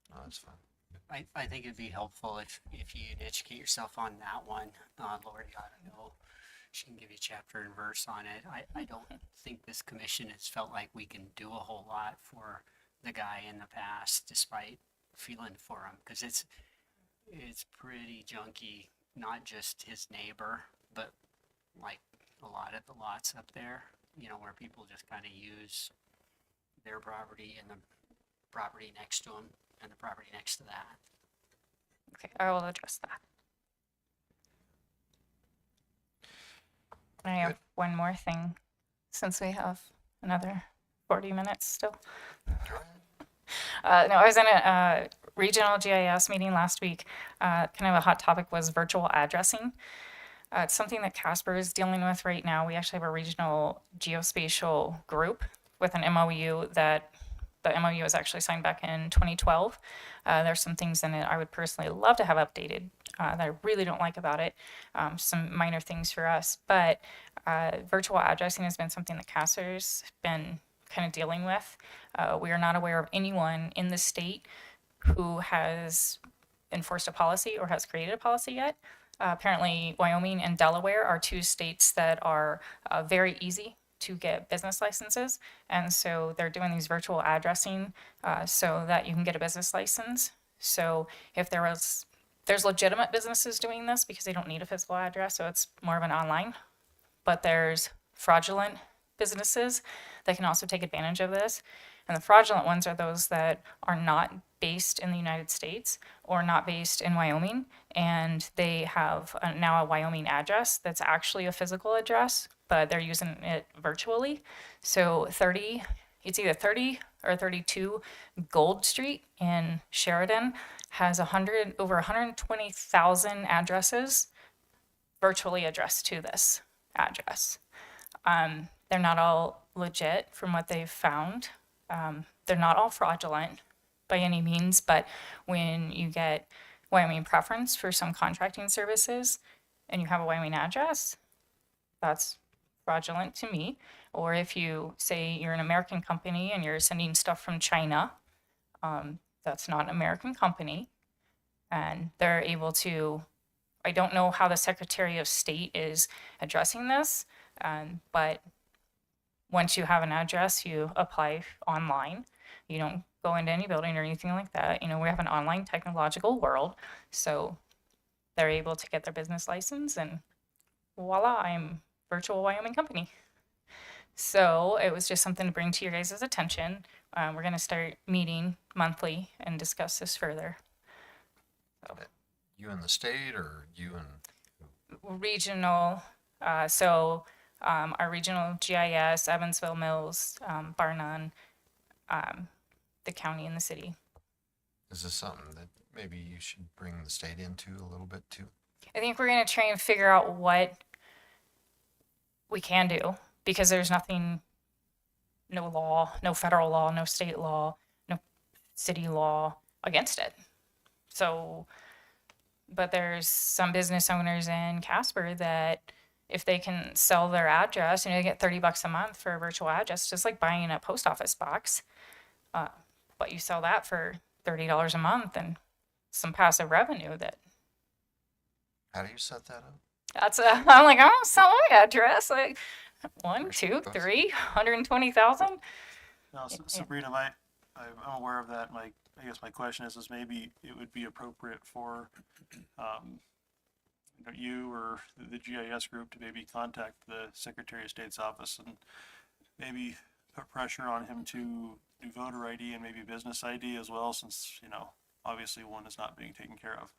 No, that's fine. I think it'd be helpful if you'd educate yourself on that one. Lori ought to know. She can give you chapter and verse on it. I don't think this commission has felt like we can do a whole lot for the guy in the past, despite feeling for him, because it's pretty junky. Not just his neighbor, but like a lot of the lots up there, where people just kind of use their property and the property next to them and the property next to that. okay, I will address that. I have one more thing, since we have another 40 minutes still. No, I was in a regional GIS meeting last week. Kind of a hot topic was virtual addressing. It's something that Casper is dealing with right now. We actually have a regional geospatial group with an MOU that the MOU was actually signed back in 2012. There's some things in it I would personally love to have updated. that I really don't like about it. Some minor things for us, but virtual addressing has been something that Casser's been kind of dealing with. We are not aware of anyone in the state who has enforced a policy or has created a policy yet. Apparently, Wyoming and Delaware are two states that are very easy to get business licenses. And so they're doing these virtual addressing so that you can get a business license. So if there's legitimate businesses doing this because they don't need a physical address, so it's more of an online. But there's fraudulent businesses that can also take advantage of this. And the fraudulent ones are those that are not based in the United States or not based in Wyoming, and they have now a Wyoming address that's actually a physical address, but they're using it virtually. So it's either 30 or 32 Gold Street in Sheridan has over 120,000 addresses virtually addressed to this address. They're not all legit from what they've found. They're not all fraudulent by any means, but when you get Wyoming preference for some contracting services and you have a Wyoming address, that's fraudulent to me. Or if you say you're an American company and you're sending stuff from China, that's not an American company. And they're able to, I don't know how the Secretary of State is addressing this, but once you have an address, you apply online. You don't go into any building or anything like that. You know, we have an online technological world, so they're able to get their business license, and voila, I'm virtual Wyoming company. So it was just something to bring to your guys' attention. We're going to start meeting monthly and discuss this further. You in the state or you in? Regional, our regional GIS, Evansville Mills, bar none, the county and the city. Is this something that maybe you should bring the state into a little bit too? I think we're going to try and figure out what we can do, because there's nothing, no law, no federal law, no state law, no city law against it. So, but there's some business owners in Casper that if they can sell their address, they get $30 a month for a virtual address, just like buying a post office box. But you sell that for $30 a month and some passive revenue that. How do you set that up? I'm like, I don't sell my address. Like 1, 2, 3, 120,000. Now, Sabrina, I'm aware of that. I guess my question is maybe it would be appropriate for you or the GIS group to maybe contact the Secretary of State's office and maybe put pressure on him to do voter ID and maybe business ID as well, since, obviously one is not being taken care of.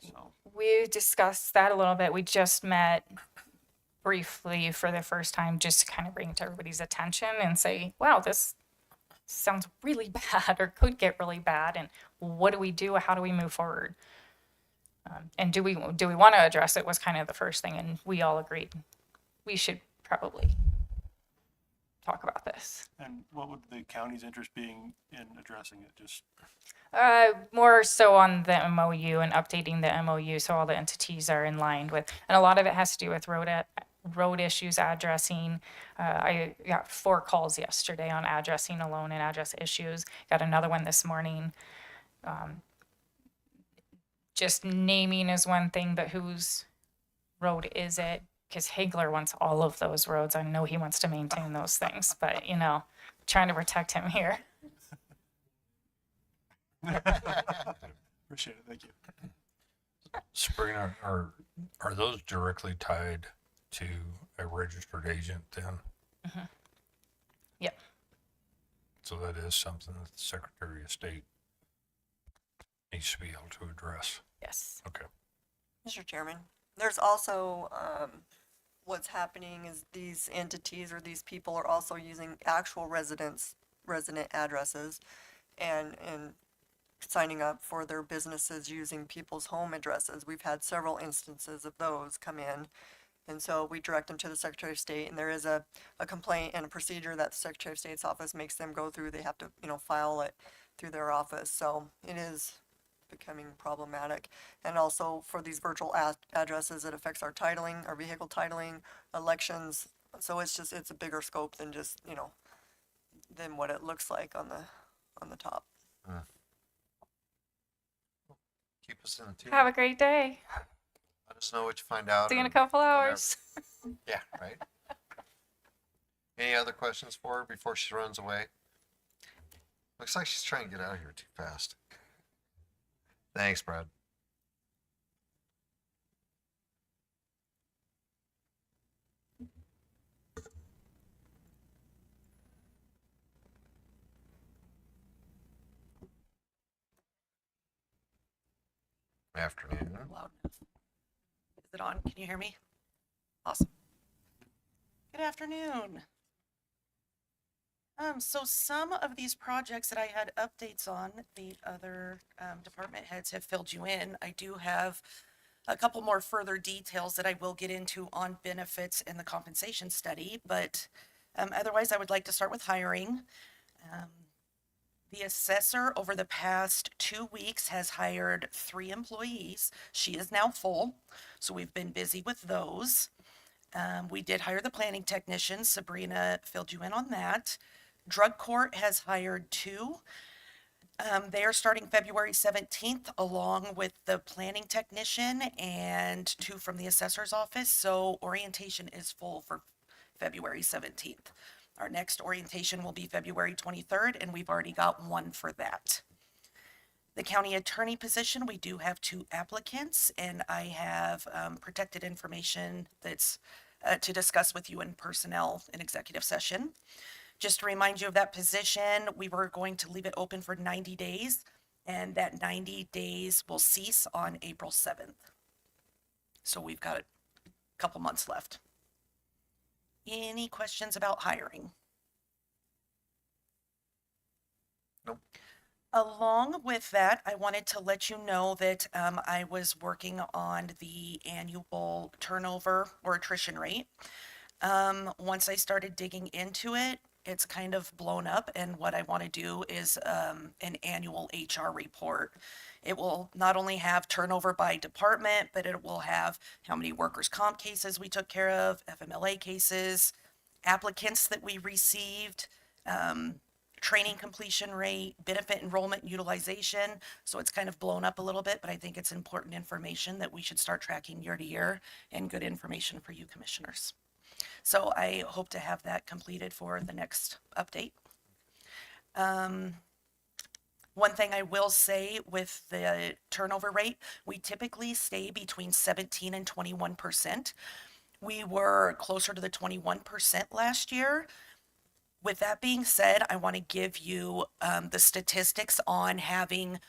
So We discussed that a little bit. We just met briefly for the first time, just to kind of bring it to everybody's attention and say, wow, this sounds really bad or could get really bad. And what do we do? How do we move forward? And do we want to address it was kind of the first thing. And we all agreed we should probably talk about this. And what would the county's interest being in addressing it? Just More so on the MOU and updating the MOU so all the entities are in line with, and a lot of it has to do with road issues, addressing. I got 4 calls yesterday on addressing alone and address issues. Got another one this morning. Just naming is one thing, but whose road is it? Because Hagler wants all of those roads. I know he wants to maintain those things, but trying to protect him here. appreciate it. Thank you. Sabrina, are those directly tied to a registered agent then? Mm-hmm. Yep. So that is something that the Secretary of State needs to be able to address. Yes. Okay. Mr. Chairman, there's also, what's happening is these entities or these people are also using actual resident addresses and signing up for their businesses using people's home addresses. We've had several instances of those come in. And so we direct them to the Secretary of State, and there is a complaint and a procedure that the Secretary of State's office makes them go through. They have to, file it through their office. So it is becoming problematic. And also for these virtual addresses, it affects our titling, our vehicle titling, elections. So it's a bigger scope than just, than what it looks like on the top. Keep us in the tune. Have a great day. Let us know what you find out. See you in a and couple whatever. hours. Yeah, right. Any other questions for her before she runs away? Looks like she's trying to get out of here too fast. Thanks, Brad. Afternoon. Loud enough. Is it on? Can you hear me? Awesome. Good afternoon. So some of these projects that I had updates on, the other department heads have filled you in. I do have a couple more further details that I will get into on benefits in the compensation study, but otherwise I would like to start with hiring. The assessor over the past 2 weeks has hired 3 employees. She is now full, so we've been busy with those. We did hire the planning technician. Sabrina filled you in on that. Drug court has hired 2. They are starting February 17th along with the planning technician and 2 from the assessor's office. So orientation is full for February 17th. Our next orientation will be February 23rd, and we've already got 1 for that. The county attorney position, we do have 2 applicants, and I have protected information that's to discuss with you in personnel in executive session. Just to remind you of that position, we were going to leave it open for 90 days, and that 90 days will cease on April 7th. So we've got a couple months left. Any questions about hiring? Nope. Along with that, I wanted to let you know that I was working on the annual turnover or attrition rate. Once I started digging into it, it's kind of blown up, and what I want to do is an annual HR report. It will not only have turnover by department, but it will have how many workers' comp cases we took care of, FMLA cases, applicants that we received, training completion rate, benefit enrollment and utilization. So it's kind of blown up a little bit, but I think it's important information that we should start tracking year to year and good information for you commissioners. So I hope to have that completed for the next update. One thing I will say with the turnover rate, we typically stay between 17 and 21%. We were closer to the 21% last year. With that being said, I want to give you the statistics on having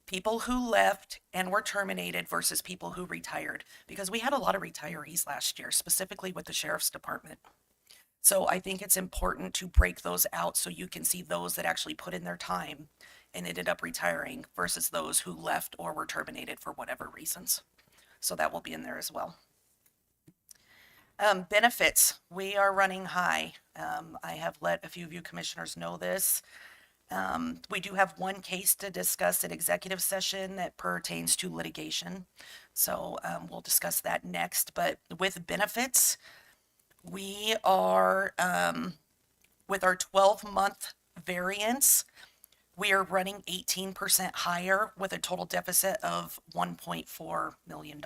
people who left and were terminated versus people who retired, because we had a lot of retirees last year, specifically with the sheriff's department. So I think it's important to break those out so you can see those that actually put in their time and ended up retiring versus those who left or were terminated for whatever reasons. So that will be in there as well. Benefits, we are running high. I have let a few of you commissioners know this. We do have 1 case to discuss at executive session that pertains to litigation. So we'll discuss that next. But with benefits, we are, with our 12-month variance, we are running 18% higher with a total deficit of $1.4 million.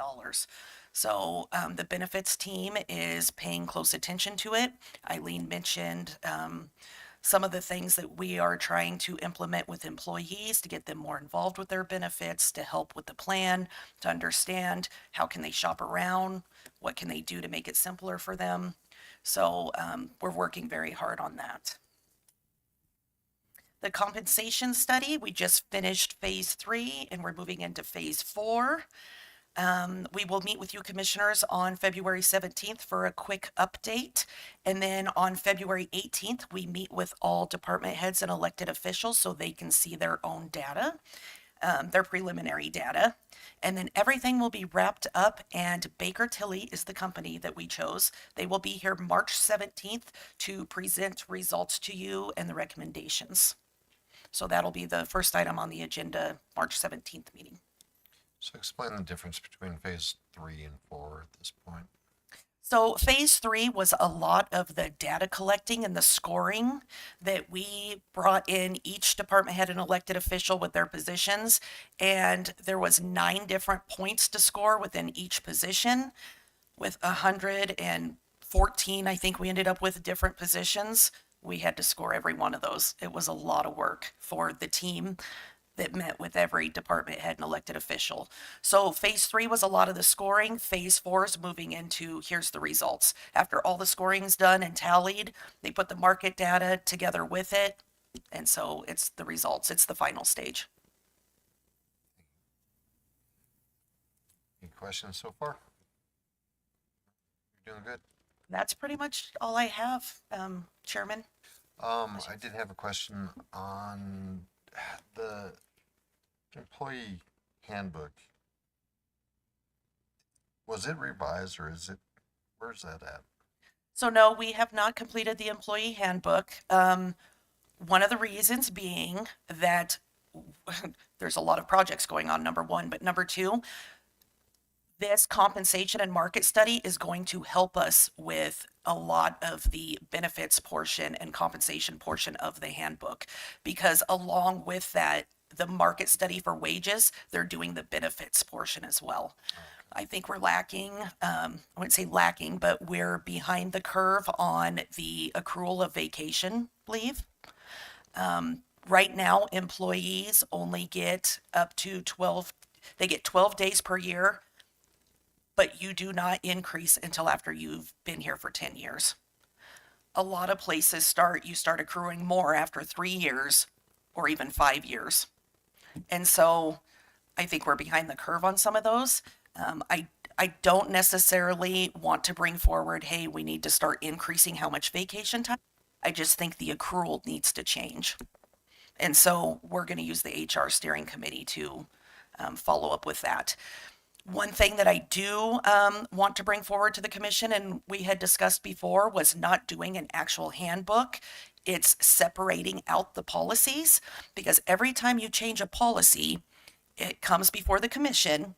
So the benefits team is paying close attention to it. Eileen mentioned some of the things that we are trying to implement with employees to get them more involved with their benefits, to help with the plan, to understand how can they shop around, what can they do to make it simpler for them. So we're working very hard on that. The compensation study, we just finished phase 3 and we're moving into phase 4. We will meet with you commissioners on February 17th for a quick update. And then on February 18th, we meet with all department heads and elected officials so they can see their own data, their preliminary data. And then everything will be wrapped up, and Baker Tilly is the company that we chose. They will be here March 17th to present results to you and the recommendations. So that'll be the first item on the agenda, March 17th meeting. So explain the difference between phase 3 and 4 at this point. So phase 3 was a lot of the data collecting and the scoring that we brought in each department had an elected official with their positions. And there was 9 different points to score within each position with 114, I think we ended up with different positions. We had to score every one of those. It was a lot of work for the team that met with every department head and elected official. So phase 3 was a lot of the scoring. Phase 4 is moving into here's the results. After all the scoring's done and tallied, they put the market data together with it. And so it's the results. It's the final stage. Any questions so far? You're doing good. That's pretty much all I have, Chairman. I did have a question on the employee handbook. Was it revised or where's that at? So no, we have not completed the employee handbook. One of the reasons being that there's a lot of projects going on, number one, but number two, this compensation and market study is going to help us with a lot of the benefits portion and compensation portion of the handbook. Because along with that, the market study for wages, they're doing the benefits portion as well. I think we're lacking, I wouldn't say lacking, but we're behind the curve on the accrual of vacation leave. Right now, employees only get up to 12, they get 12 days per year, but you do not increase until after you've been here for 10 years. A lot of places you start accruing more after 3 years or even 5 years. And so I think we're behind the curve on some of those. I don't necessarily want to bring forward, hey, we need to start increasing how much vacation time. I just think the accrual needs to change. And so we're going to use the HR steering committee to follow up with that. One thing that I do want to bring forward to the commission, and we had discussed before, was not doing an actual handbook. It's separating out the policies, because every time you change a policy, it comes before the commission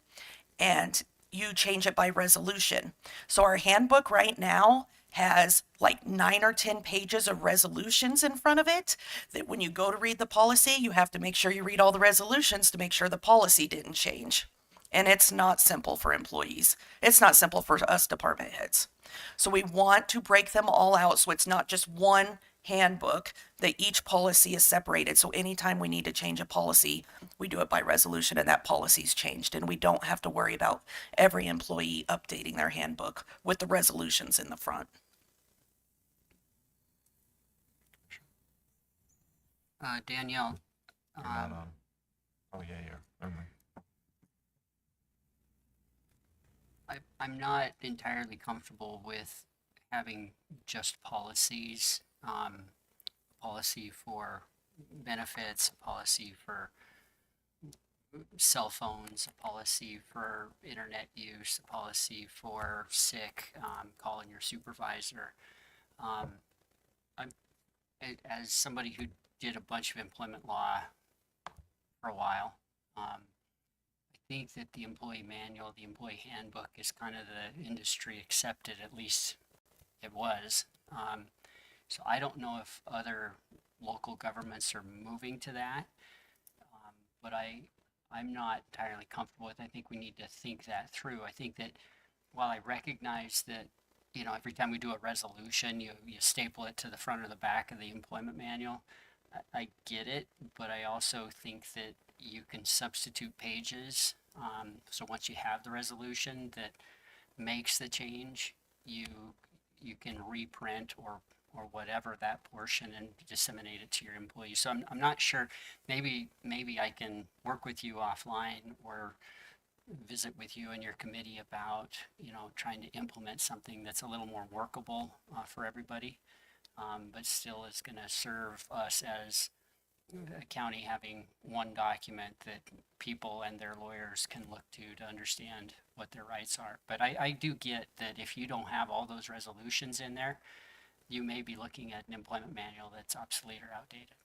and you change it by resolution. So our handbook right now has like 9 or 10 pages of resolutions in front of it, that when you go to read the policy, you have to make sure you read all the resolutions to make sure the policy didn't change. And it's not simple for employees. It's not simple for us department heads. So we want to break them all out so it's not just one handbook, that each policy is separated. So anytime we need to change a policy, we do it by resolution and that policy's changed. And we don't have to worry about every employee updating their handbook with the resolutions in the front. Danielle, You're not on. Oh, yeah, yeah. Never mind. I'm not entirely comfortable with having just policies, policy for benefits, a policy for cell phones, a policy for internet use, a policy for sick, calling your supervisor. As somebody who did a bunch of employment law for a while, I think that the employee manual, the employee handbook is kind of the industry accepted, at least it was. So I don't know if other local governments are moving to that, but I'm not entirely comfortable with it. I think we need to think that through. I think that while I recognize that, you know, every time we do a resolution, you staple it to the front or the back of the employment manual, I get it, but I also think that you can substitute pages. So once you have the resolution that makes the change, you can reprint or whatever that portion and disseminate it to your employees. So I'm not sure. Maybe I can work with you offline or visit with you and your committee about, you know, trying to implement something that's a little more workable for everybody, but still is going to serve us as a county having one document that people and their lawyers can look to understand what their rights are. But I do get that if you don't have all those resolutions in there, you may be looking at an employment manual that's obsolete or outdated.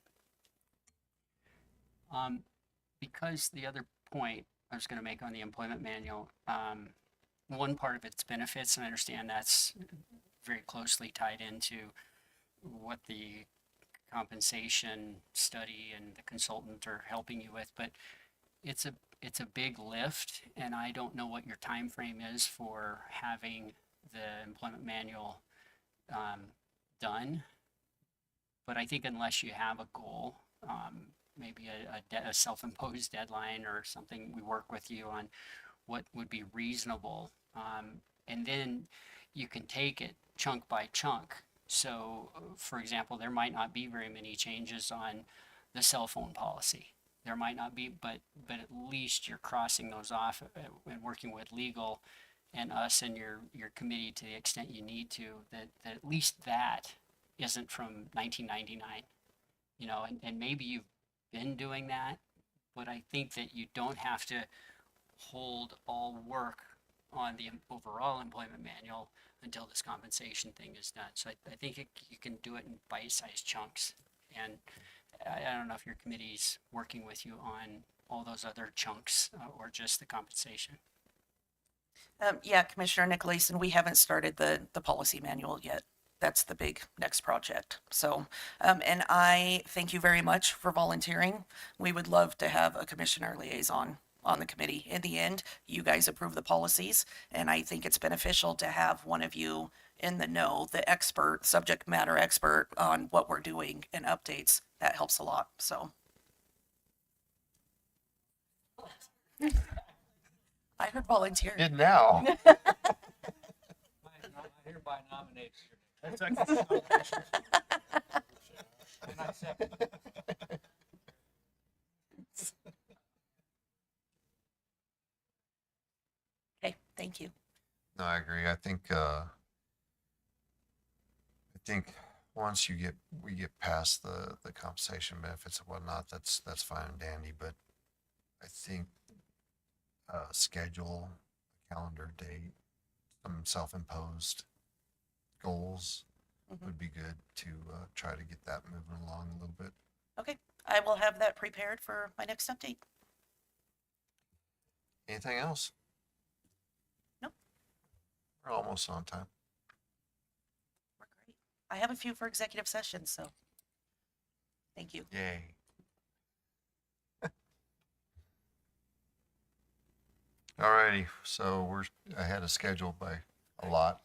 Because the other point I was gonna make on the employment manual, one part of its benefits, and I understand that's very closely tied into what the compensation study and the consultant are helping you with, but it's a big lift, and I don't know what your time frame is for having the employment manual done. But I think unless you have a goal, maybe a self-imposed deadline or something, we work with you on what would be reasonable. And then you can take it chunk by chunk. So, for example, there might not be very many changes on the cell phone policy. There might not be, but at least you're crossing those off and working with legal and us and your committee to the extent you need to, that at least that isn't from 1999, you know, and maybe you've been doing that, but I think that you don't have to hold all work on the overall employment manual until this compensation thing is done. So I think you can do it in bite-sized chunks. And I don't know if your committee's working with you on all those other chunks or just the compensation. Yeah, Commissioner Nicolason, we haven't started the policy manual yet. That's the big next project. So, and I thank you very much for volunteering. We would love to have a commissioner liaison on the committee. In the end, you guys approve the policies, and I think it's beneficial to have one of you in the know, the expert, subject matter expert on what we're doing and updates. That helps a lot, so. I heard volunteer. Did now. I hereby nominate you. And I second. Okay, thank you. No, I agree. I think once we get past the compensation benefits and whatnot, that's fine and dandy. But I think schedule, calendar date, some self-imposed goals would be good to try to get that moving along a little bit. Okay, I will have that prepared for my next update. Anything else? Nope. We're almost on time. We're great. I have a few for executive session, so thank you. Yay. Alrighty, so we're ahead of schedule by a lot.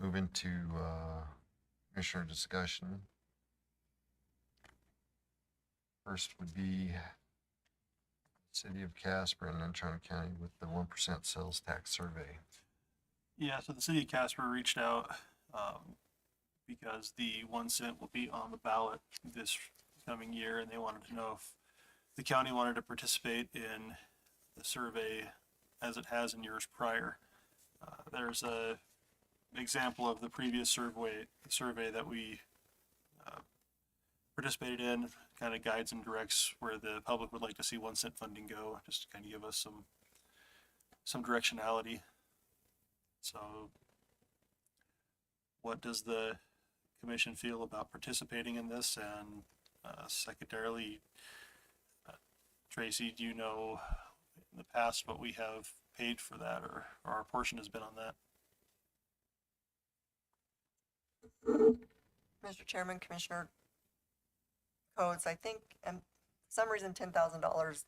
Moving to commissioner discussion. First would be City of Casper and Natrona County with the 1% sales tax survey. Yeah, so the city of Casper reached out because the 1 cent will be on the ballot this coming year, and they wanted to know if the county wanted to participate in the survey as it has in years prior. There's a example of the previous survey that we participated in, kind of guides and directs where the public would like to see 1 cent funding go, just to kind of give us some directionality. So what does the commission feel about participating in this? And secondarily, Tracy, do you know in the past what we have paid for that, or our portion has been on that? Mr. Chairman, Commissioner Codes, I think, and for some reason $10,000 is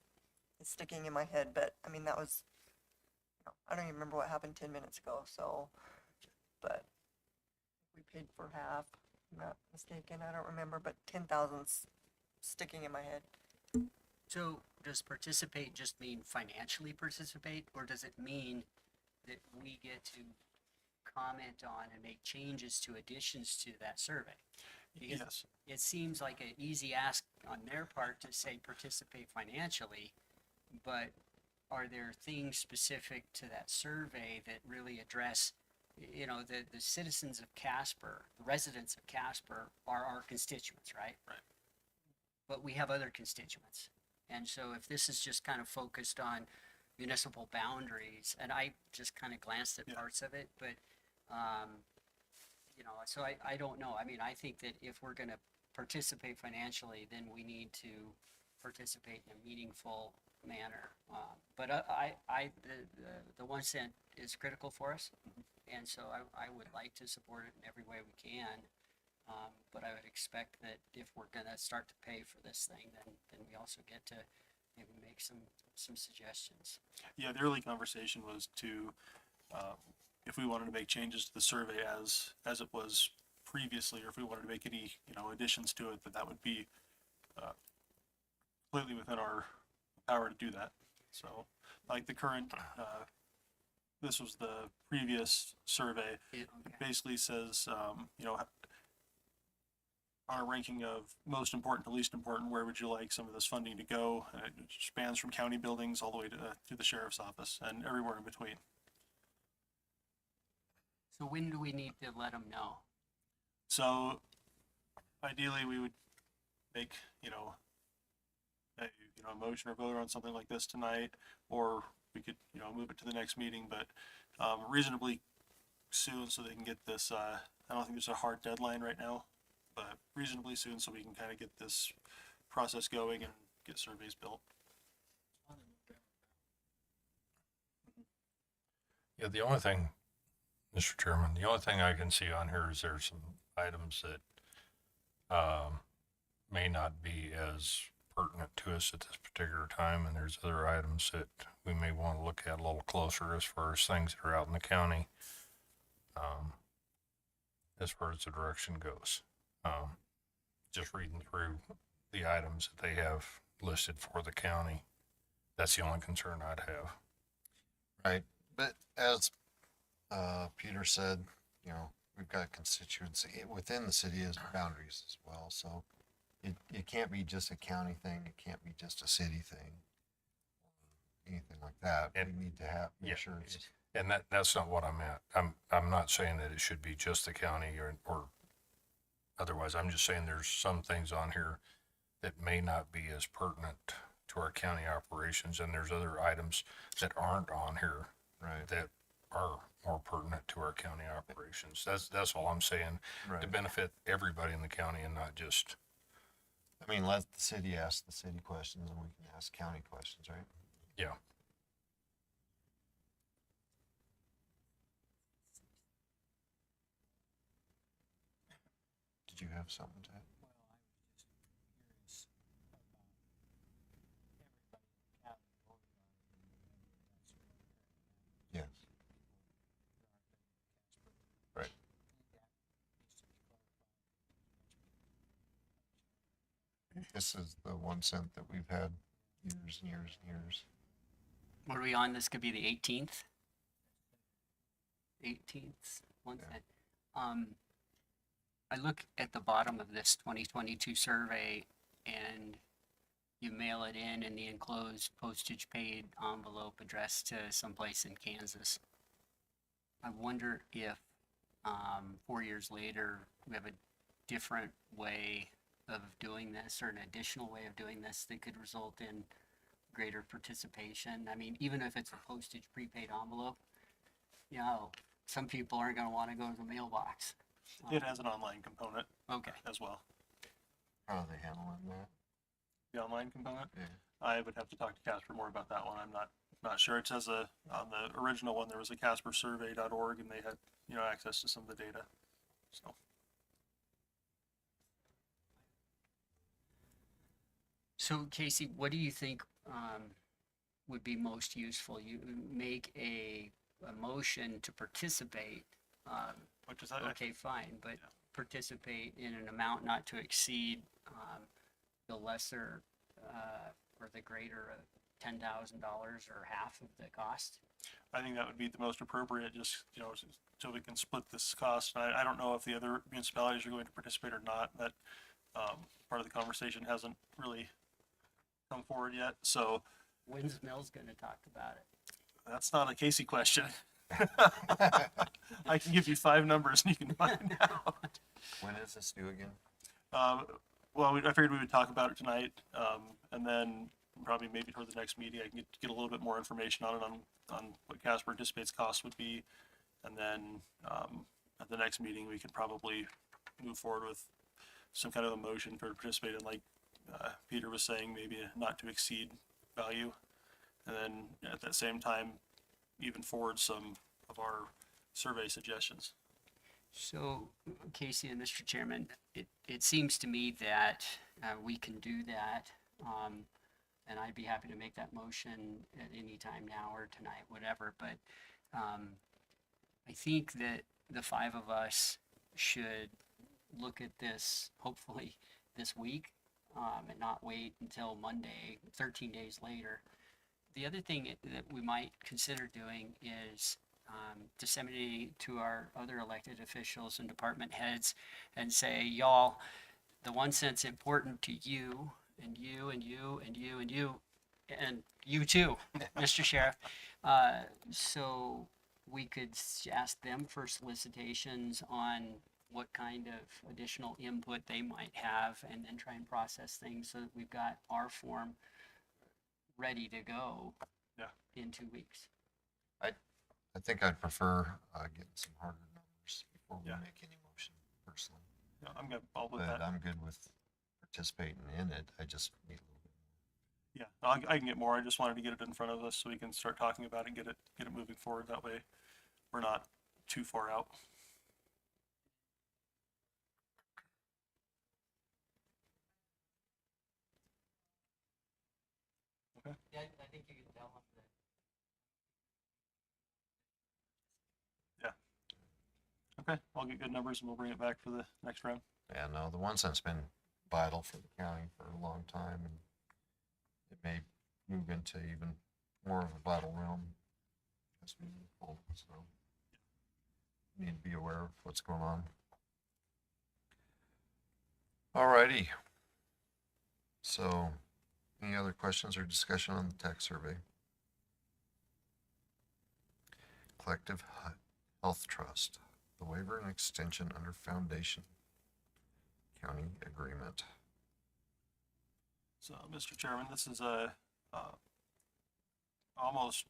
sticking in my head, but I mean, that was, I don't even remember what happened 10 minutes ago, so, but we paid for half, I'm not mistaken, I don't remember, but 10,000's sticking in my head. So does participate just mean financially participate, or does it mean that we get to comment on and make changes to additions to that survey? Because Yes. it seems like an easy ask on their part to say participate financially, but are there things specific to that survey that really address, you know, the citizens of Casper, the residents of Casper are our constituents, right? Right. But we have other constituents. And so if this is just kind of focused on municipal boundaries, and I just kind of glanced at Yeah. parts of it, but you know, so I don't know. I mean, I think that if we're gonna participate financially, then we need to participate in a meaningful manner. But the 1 cent is critical for us. And so I would like to support it in every way we can. But I would expect that if we're gonna start to pay for this thing, then we also get to maybe make some suggestions. Yeah, the early conversation was to, if we wanted to make changes to the survey as it was previously, or if we wanted to make any, additions to it, that would be, completely within our power to do that. So, like the current, this was the previous survey. It basically says, on a ranking of most important to least important, where would you like some of this funding to go? It spans from county buildings all the way to the sheriff's office and everywhere in between. So when do we need to let them know? So ideally we would make, a motion or vote on something like this tonight, or we could, move it to the next meeting, but reasonably soon so they can get this, I don't think there's a hard deadline right now, but reasonably soon so we can kind of get this process going and get surveys built. Yeah, the only thing, Mr. Chairman, the only thing I can see on here is there's some items that may not be as pertinent to us at this particular time, and there's other items that we may want to look at a little closer as far as things that are out in the county, as far as the direction goes. Just reading through the items that they have listed for the county, that's the only concern I'd have. Right, but as Peter said, we've got constituency within the city as boundaries as well, so it can't be just a county thing, it can't be just a city thing, anything like that. And- We need to have, make Yeah. sure it's, And that's not what I'm at. I'm not saying that it should be just the county or otherwise. I'm just saying there's some things on here that may not be as pertinent to our county operations, and there's other items that aren't on here right, that are more pertinent to our county operations. That's all I'm saying, to right. benefit everybody in the county and not just, I mean, let the city ask the city questions and we can ask county questions, right? yeah. Did you have something to add? Yes. Right. This is the 1 cent that we've had years and years and years. What are we on? This could be the 18th? 18th, 1 Yeah. cent. I look at the bottom of this 2022 survey and you mail it in the enclosed postage paid envelope addressed to someplace in Kansas. I wonder if 4 years later we have a different way of doing this or an additional way of doing this that could result in greater participation. I mean, even if it's a postage prepaid envelope, some people aren't going to want to go to the mailbox. It has an online component Okay. as well. How are they handling that? The online component, Yeah. I would have to talk to Casper more about that one. I'm not sure. It says on the original one, there was a caspersurvey.org and they had, access to some of the data. So. So Casey, what do you think would be most useful? You make a motion to participate. Which is, Okay, fine, but participate in an amount not to exceed the lesser or the greater of $10,000 or half of the cost. I think that would be the most appropriate, just, so we can split this cost. I don't know if the other municipalities are going to participate or not. That part of the conversation hasn't really come forward yet, so When's Mills gonna talk about it? that's not a Casey question. I can give you 5 numbers and you can find out. When is this due again? Well, I figured we would talk about it tonight, and then probably maybe toward the next meeting, I can get a little bit more information on it, on what Casper anticipates costs would be, and then at the next meeting, we could probably move forward with some kind of a motion for participating, like, Peter was saying, maybe a not to exceed value. And then at that same time, even forward some of our survey suggestions. So, Casey and Mr. Chairman, it seems to me that we can do that. And I'd be happy to make that motion at any time now or tonight, whatever. But I think that the five of us should look at this, hopefully this week, and not wait until Monday, 13 days later. The other thing that we might consider doing is disseminating to our other elected officials and department heads and say, y'all, the one that's important to you and you and you and you and you and you too, Mr. Sheriff. So we could ask them for solicitations on what kind of additional input they might have, and then try and process things so that we've got our form ready to go in 2 weeks. I think I'd prefer getting some harder numbers before we Yeah. make any motion personally. Yeah, I'm good. All with But that. I'm good with participating in it. I just need a little bit more. Yeah, I can get more. I just wanted to get it in front of us so we can start talking about it and get it moving forward. That way we're not too far out. Yeah, I think you can tell them that. Okay, I'll get good numbers and we'll bring it back for the next round. Yeah, no, the 1 cent's been vital for the county for a long time, and it may move into even more of a vital realm as we move forward, so need to be aware of what's going on. Alrighty. So, any other questions or discussion on the tax survey? Collective Health Trust, the waiver and extension under Foundation County Agreement. So, Mr. Chairman, this is a almost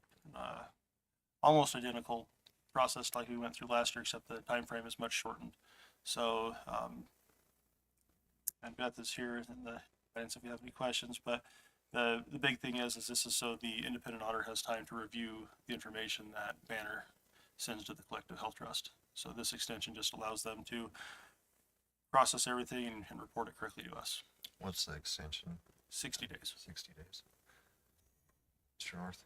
identical process like we went through last year, except the time frame is much shortened. So, and Beth is here in the audience if you have any questions, but the big thing is this is so the independent auditor has time to review the information that Banner sends to the Collective Health Trust. So this extension just allows them to process everything and report it correctly to us. What's the extension? 60 days. 60 days. Mr. North?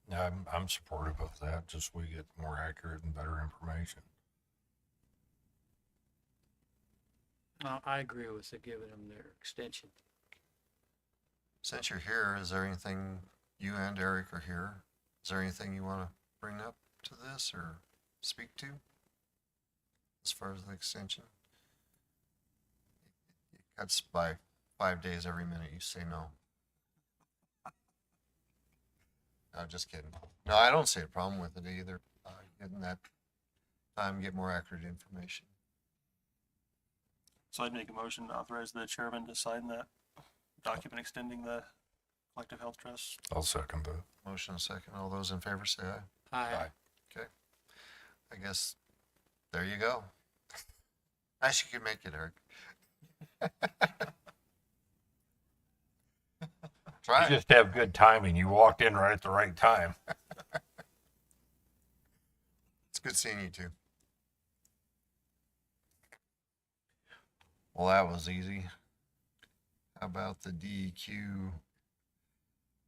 Yeah, I'm supportive of that, just we get more accurate and better information. I agree with the giving them their extension. Since you're here, is there anything, you and Eric are here, is there anything you want to bring up to this or speak to as far as the extension? It cuts by 5 days every minute you say no. No, just kidding. No, I don't see a problem with it either. Getting that time, get more accurate information. So I'd make a motion to authorize the chairman to sign that document extending the Collective Health Trust. I'll second that. Motion and second. All those in favor say aye. Aye. Okay. I guess, there you go. Nice you could make it, Eric. Try You it. just have good timing. You walked in right at the right time. It's good seeing you too. Well, that was easy. How about the DEQ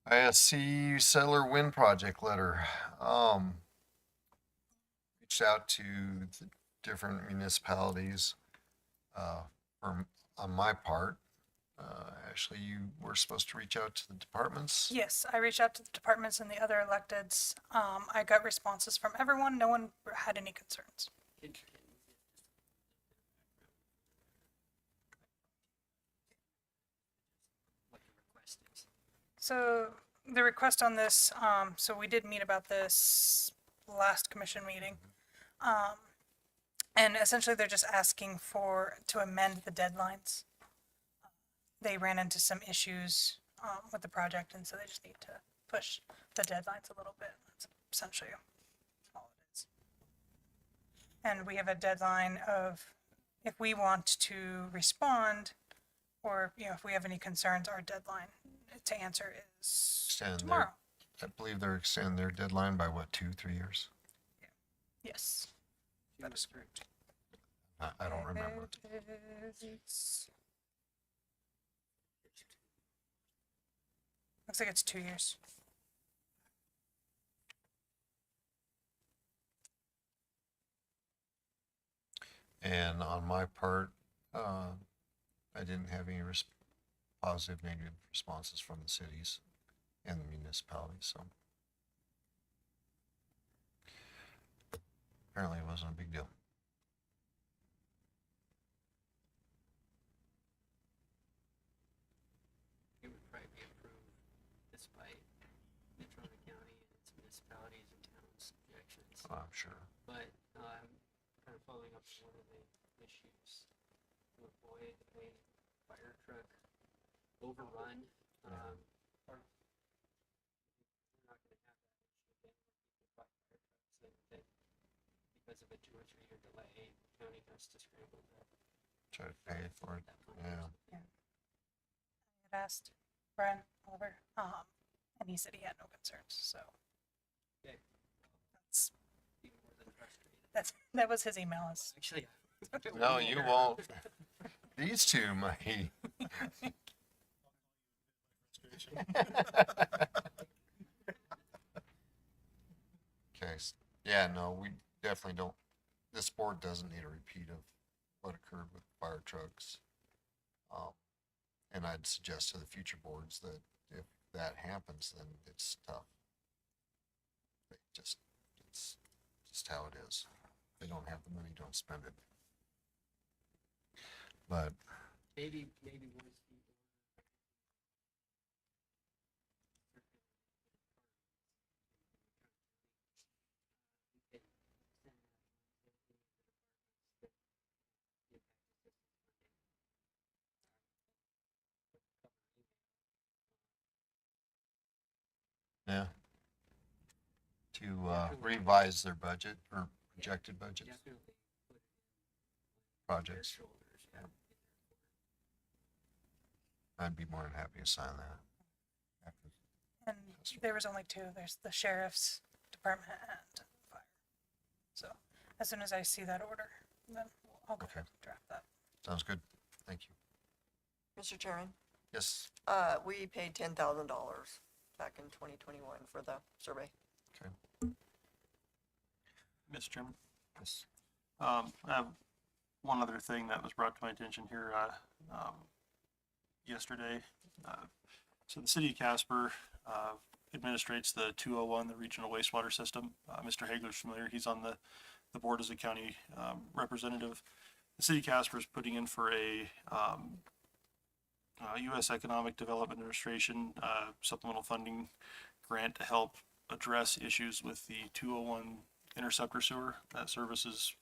ISC Settler Wind Project letter? Reached out to the different municipalities. On my part, Ashley, you were supposed to reach out to the departments. Yes, I reached out to the departments and the other electeds. I got responses from everyone. No one had any concerns. What the request is. So the request on this, so we did meet about this last commission meeting. And essentially they're just asking to amend the deadlines. They ran into some issues, with the project, and so they just need to push the deadlines a little bit. That's essentially all it is. And we have a deadline of, if we want to respond, or, if we have any concerns, our deadline to answer is Extend tomorrow. I believe they're extending their deadline by what, 2-3 years? Yes. That is correct. I don't remember. Looks like it's 2 years. And on my part, I didn't have any positive, negative responses from the cities and the municipalities, so. Apparently it wasn't a big deal. It would probably be approved despite Natrona County and its municipalities and towns' objections. I'm sure. But, kind of following up on one of the issues, to avoid a fire truck overrun, we're not gonna have that issue again where people buy fire trucks that because of a 2 or 3 year delay, the county has to scramble to Try to pay for it. that money. Yeah. I had asked Brian Oliver, and he said he had no concerns, so. Okay. That's, Even more than frustrated. that was his email. Actually, No, you won't. These two might. Okay, yeah, no, we definitely don't, this board doesn't need a repeat of what occurred with fire trucks. And I'd suggest to the future boards that if that happens, then it's tough. It's just how it is. If they don't have the money, don't spend it. But maybe once people. yeah, to revise their budget or projected budget Definitely put it in their projects, shoulders, yeah. I'd be more than happy to sign that. And there was only 2. There's the sheriff's department and fire. So as soon as I see that order, then I'll go Okay. ahead and draft that. Sounds good. Thank you. Mr. Chairman, Yes. we paid $10,000 back in 2021 for the survey. Mr. Chairman. Yes. I have one other thing that was brought to my attention here, yesterday. So the city of Casper, administrates the 201, the regional wastewater system. Mr. Hagler's familiar. He's on the board as a county, representative. The city of Casper is putting in for a, U.S. Economic Development Administration, supplemental funding grant to help address issues with the 201 interceptor sewer that services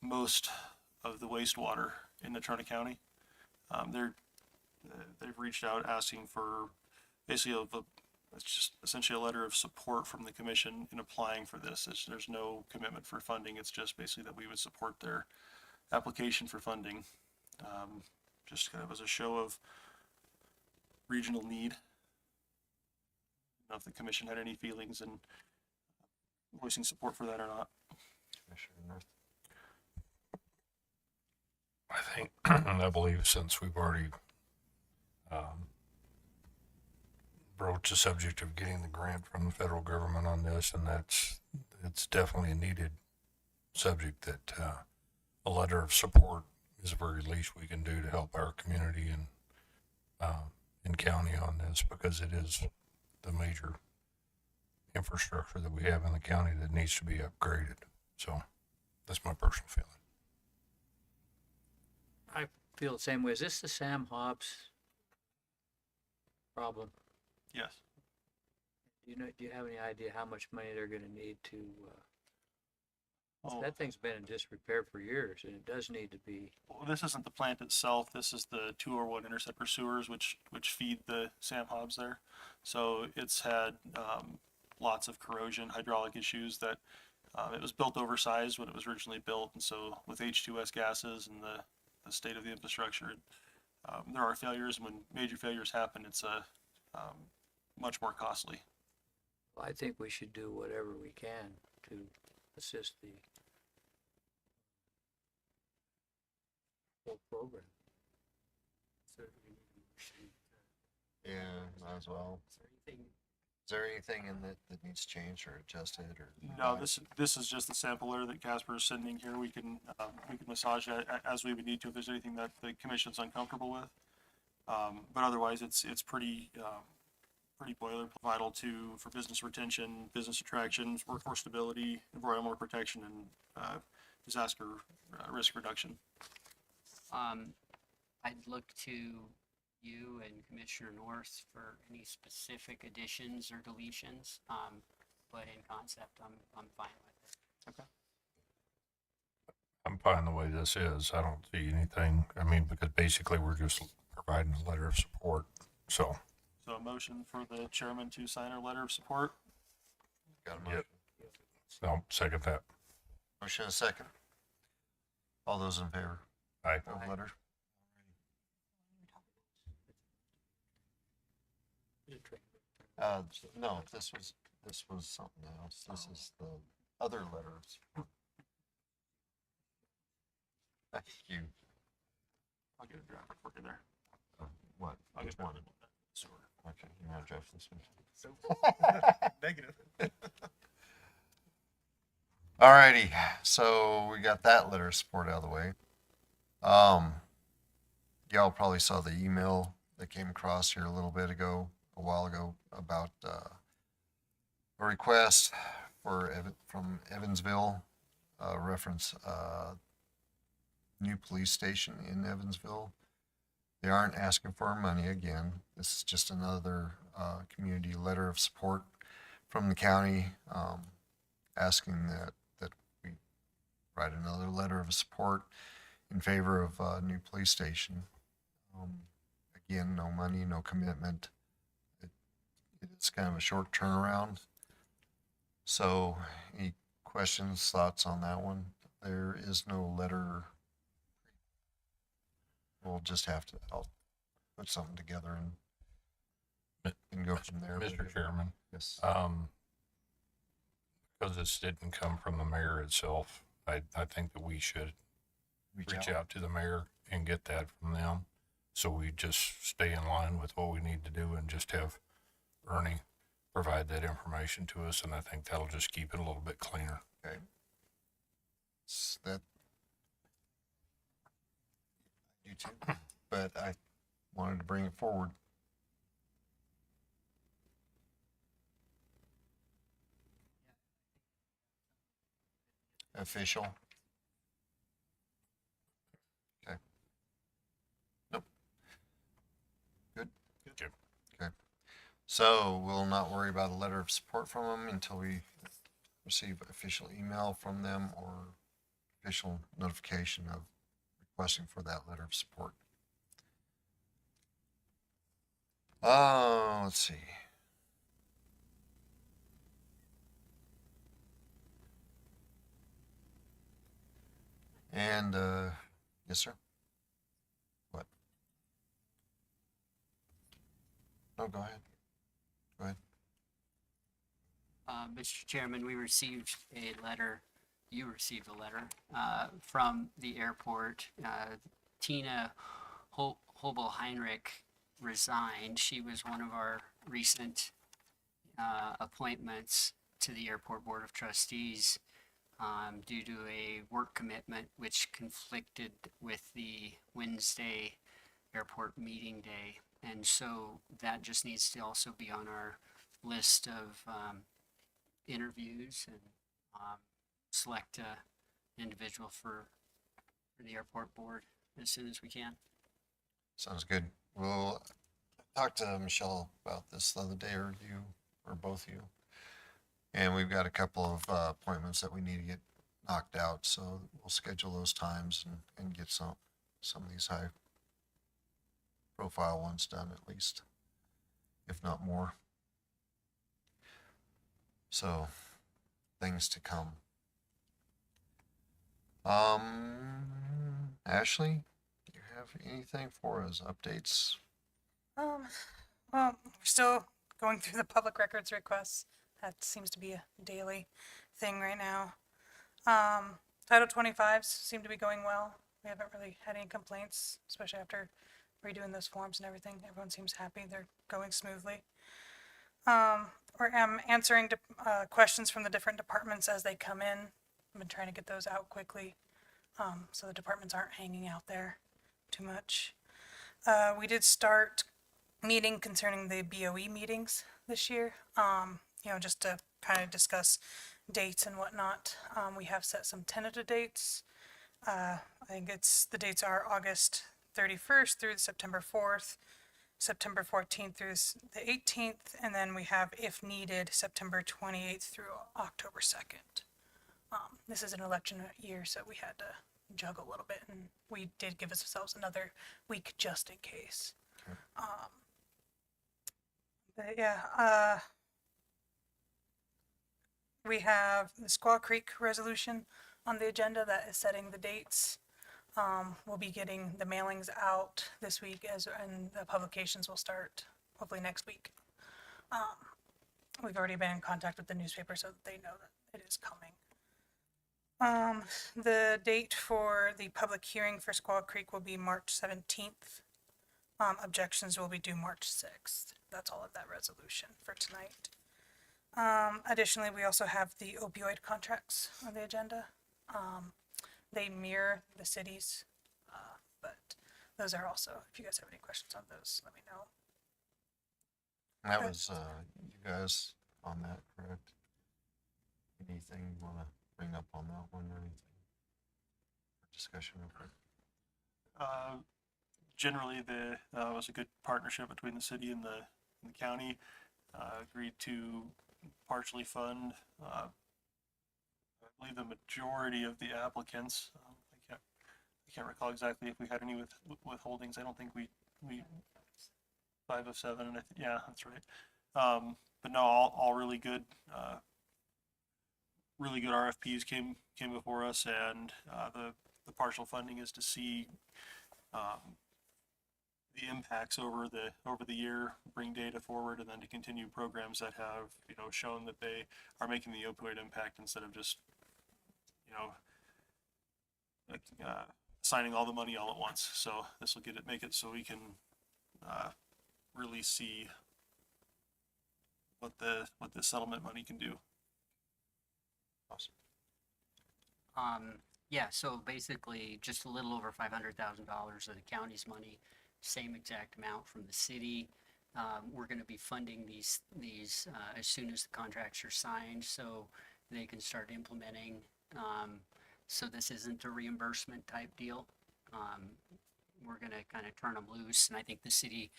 most of the wastewater in Natrona County. They've reached out asking for basically it's just essentially a letter of support from the commission in applying for this. There's no commitment for funding. It's just basically that we would support their application for funding. Just kind of as a show of regional need. I don't know if the commission had any feelings in voicing support for that or not. Commissioner North. I think, I believe since we've already broached the subject of getting the grant from the federal government on this, and it's definitely a needed subject that a letter of support is the very least we can do to help our community and in county on this, because it is the major infrastructure that we have in the county that needs to be upgraded. So that's my personal feeling. I feel the same way. Is this the Sam Hobbs problem? Yes. Do you have any idea how much money they're gonna need to, Well, that thing's been in disrepair for years, and it does need to be, this isn't the plant itself. This is the 201 interceptor sewers, which feed the Sam Hobbs there. So it's had lots of corrosion, hydraulic issues that It was built oversized when it was originally built, and so with H2S gases and the state of the infrastructure, there are failures. And when major failures happen, it's much more costly. I think we should do whatever we can to assist the whole program. Yeah, might as well. Is there anything in that needs changed or adjusted or? No, this is just the sample letter that Casper is sending here. We can massage it as we would need to if there's anything that the commission's uncomfortable with. But otherwise, it's pretty boilerplate, vital for business retention, business attractions, workforce stability, environmental protection, and disaster risk reduction. I'd look to you and Commissioner North for any specific additions or deletions. But in concept, I'm fine with it. I'm fine the way this is. I don't see anything, I mean, because basically we're just providing a letter of support, so. So a motion for the chairman to sign a letter of support. Got a motion? I'll second that. Motion and a second. All those in favor Aye. of letter? No, this was something else. This is the other letters. Thank you. I'll get a draft for you there. What? I'll Which get back one? to that. Sure. Okay, you want to draft this one? Negative. Alrighty, so we got that letter of support out of the way. Y'all probably saw the email that came across here a while ago, about a request from Evansville, reference new police station in Evansville. They aren't asking for our money again. This is just another community letter of support from the county, asking that we write another letter of support in favor of a new police station. Again, no money, no commitment. It's kind of a short turnaround. So, any questions, thoughts on that one? There is no letter. We'll just have to, I'll put something together and go from there. Mr. Chairman, Yes. because this didn't come from the mayor itself, I think that we should reach out to the mayor and get that from them. So we just stay in line with what we need to do and just have Ernie provide that information to us. And I think that'll just keep it a little bit cleaner. Okay. That I do too, but I wanted to bring it forward. Official. Okay. Nope. Good. Good. Okay. So we'll not worry about a letter of support from them until we receive official email from them or official notification of requesting for that letter of support. Let's see. And, yes, sir. What? No, go ahead. Go ahead. Mr. Chairman, we received a letter, you received a letter, from the airport. Tina Hobel-Heinrich resigned. She was one of our recent, appointments to the Airport Board of Trustees, due to a work commitment which conflicted with the Wednesday airport meeting day. And so that just needs to also be on our list of, interviews and select an individual for the airport board as soon as we can. Sounds good. We'll talk to Michelle about this the other day, or you, or both of you. And we've got a couple of appointments that we need to get knocked out, so we'll schedule those times and get some of these high profile ones done at least, if not more. So, things to come. Ashley, do you have anything for us? Updates? Um, well, we're still going through the public records requests. That seems to be a daily thing right now. Title 25s seem to be going well. We haven't really had any complaints, especially after redoing those forms and everything. Everyone seems happy. They're going smoothly. I'm answering questions from the different departments as they come in. I've been trying to get those out quickly, so the departments aren't hanging out there too much. We did start meeting concerning the BOE meetings this year, just to kind of discuss dates and whatnot. We have set some tentative dates. I think the dates are August 31st through September 4th, September 14th through the 18th, and then we have, if needed, September 28th through October 2nd. This is an election year, so we had to juggle a little bit, and we did give ourselves another week just in case. But yeah, we have the Squaw Creek resolution on the agenda that is setting the dates. We'll be getting the mailings out this week and the publications will start hopefully next week. We've already been in contact with the newspaper so that they know that it is coming. The date for the public hearing for Squaw Creek will be March 17th. Objections will be due March 6th. That's all of that resolution for tonight. Additionally, we also have the opioid contracts on the agenda. They mirror the cities, but those are also, if you guys have any questions on those, let me know. That was, you guys on that, correct? Anything you wanna bring up on that one or anything? Discussion real quick? Generally, the was a good partnership between the city and the county. Agreed to partially fund, I believe, the majority of the applicants. I can't recall exactly if we had any withholdings. I don't think we 5 of 7, and yeah, that's right. But no, all really good. Really good RFPs came before us, and the partial funding is to see the impacts over the year, bring data forward, and then to continue programs that have shown that they are making the opioid impact instead of just signing all the money all at once. So this will make it so we can really see what the settlement money can do. Awesome. Yeah, so basically just a little over $500,000 of the county's money, same exact amount from the city. We're going to be funding these as soon as the contracts are signed, so they can start implementing. So this isn't a reimbursement type deal. We're going to kind of turn them loose, and I think the city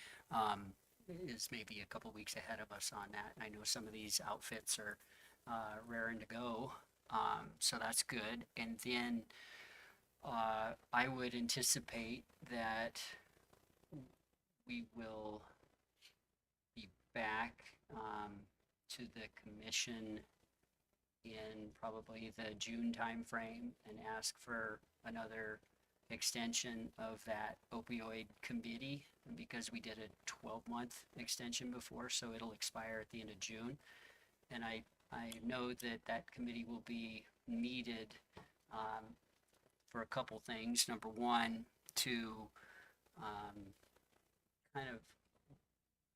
is maybe a couple weeks ahead of us on that. I know some of these outfits are raring to go, so that's good. And then I would anticipate that we will be back to the commission in probably the June timeframe and ask for another extension of that opioid committee, because we did a 12-month extension before, so it'll expire at the end of June. And I know that committee will be needed for a couple things. Number one, to kind of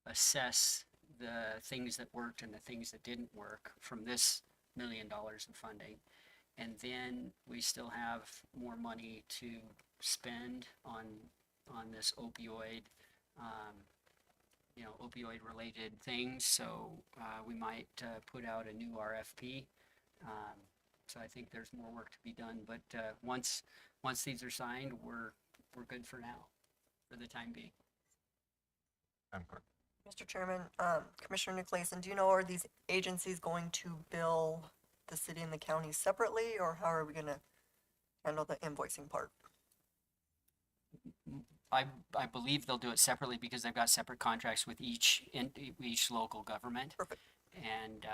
assess the things that worked and the things that didn't work from this $1 million in funding. And then we still have more money to spend on this opioid, opioid related things. So we might put out a new RFP. So I think there's more work to be done. But once these are signed, we're good for now, for the time being. Mr. Chairman, Commissioner Nicolason, do you know, are these agencies going to bill the city and the county separately, or how are we going to handle the invoicing part? I believe they'll do it separately because they've got separate contracts with each local government. Perfect. And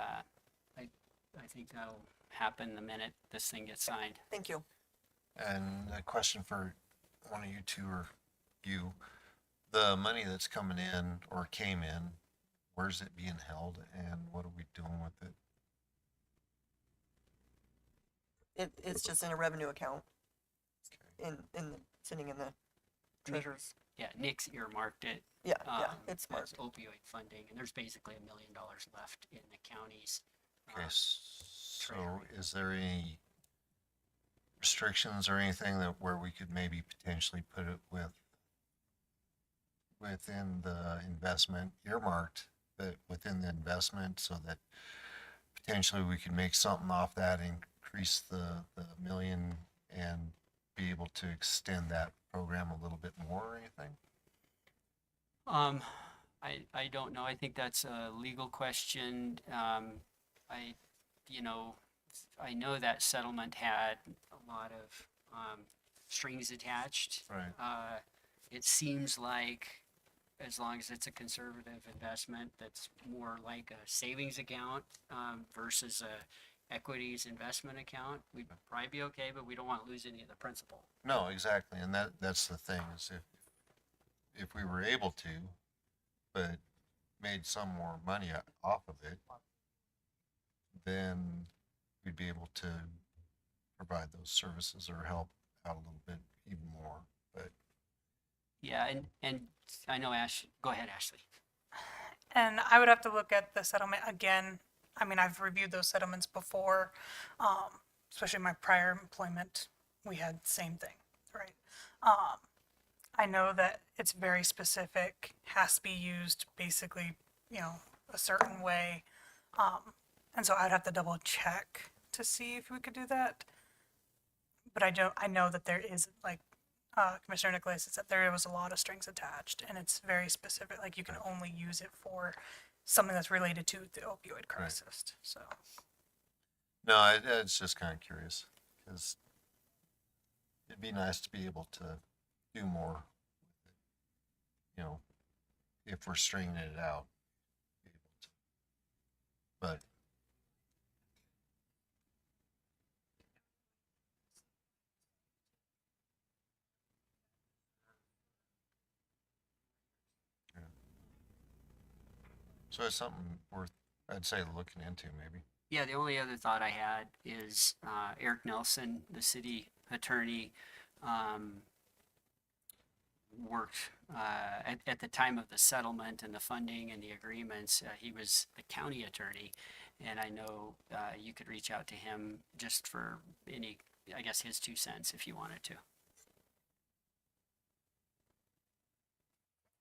I think that'll happen the minute this thing gets signed. Thank you. And a question for one of you two or you, the money that's coming in or came in, where's it being held and what are we doing with it? It's just in a revenue account, Okay. sitting in the treasurer's. Yeah, Nick's earmarked it. Yeah, yeah, um, it's as marked. opioid funding, and there's basically $1 million left in the county's. Okay, um, so treasury. is there any restrictions or anything that where we could maybe potentially put it within the investment earmarked, but within the investment so that potentially we could make something off that, increase the million and be able to extend that program a little bit more or anything? Um, I don't know. I think that's a legal question. I, you know, I know that settlement had a lot of, strings attached. Right. It seems like as long as it's a conservative investment, that's more like a savings account, versus a equities investment account, we'd probably be okay, but we don't want to lose any of the principal. No, exactly. And that's the thing is if we were able to, but made some more money off of it, then we'd be able to provide those services or help out a little bit even more. But Yeah, and I know go ahead, Ashley. And I would have to look at the settlement again. I mean, I've reviewed those settlements before, especially my prior employment. We had the same thing, right? I know that it's very specific, has to be used basically, a certain way. And so I'd have to double check to see if we could do that. But I know that there is, like, Commissioner Nicholas said, there was a lot of strings attached and it's very specific. Like, you can only use it for something that's related to the opioid crisis. So, no, it's just kind of curious because it'd be nice to be able to do more with it, if we're stringing it out. Be able to. But yeah. So it's something worth, I'd say, looking into maybe. Yeah, the only other thought I had is Eric Nelson, the city attorney, worked at the time of the settlement and the funding and the agreements. He was the county attorney, and I know you could reach out to him just for any, I guess, his 2 cents if you wanted to.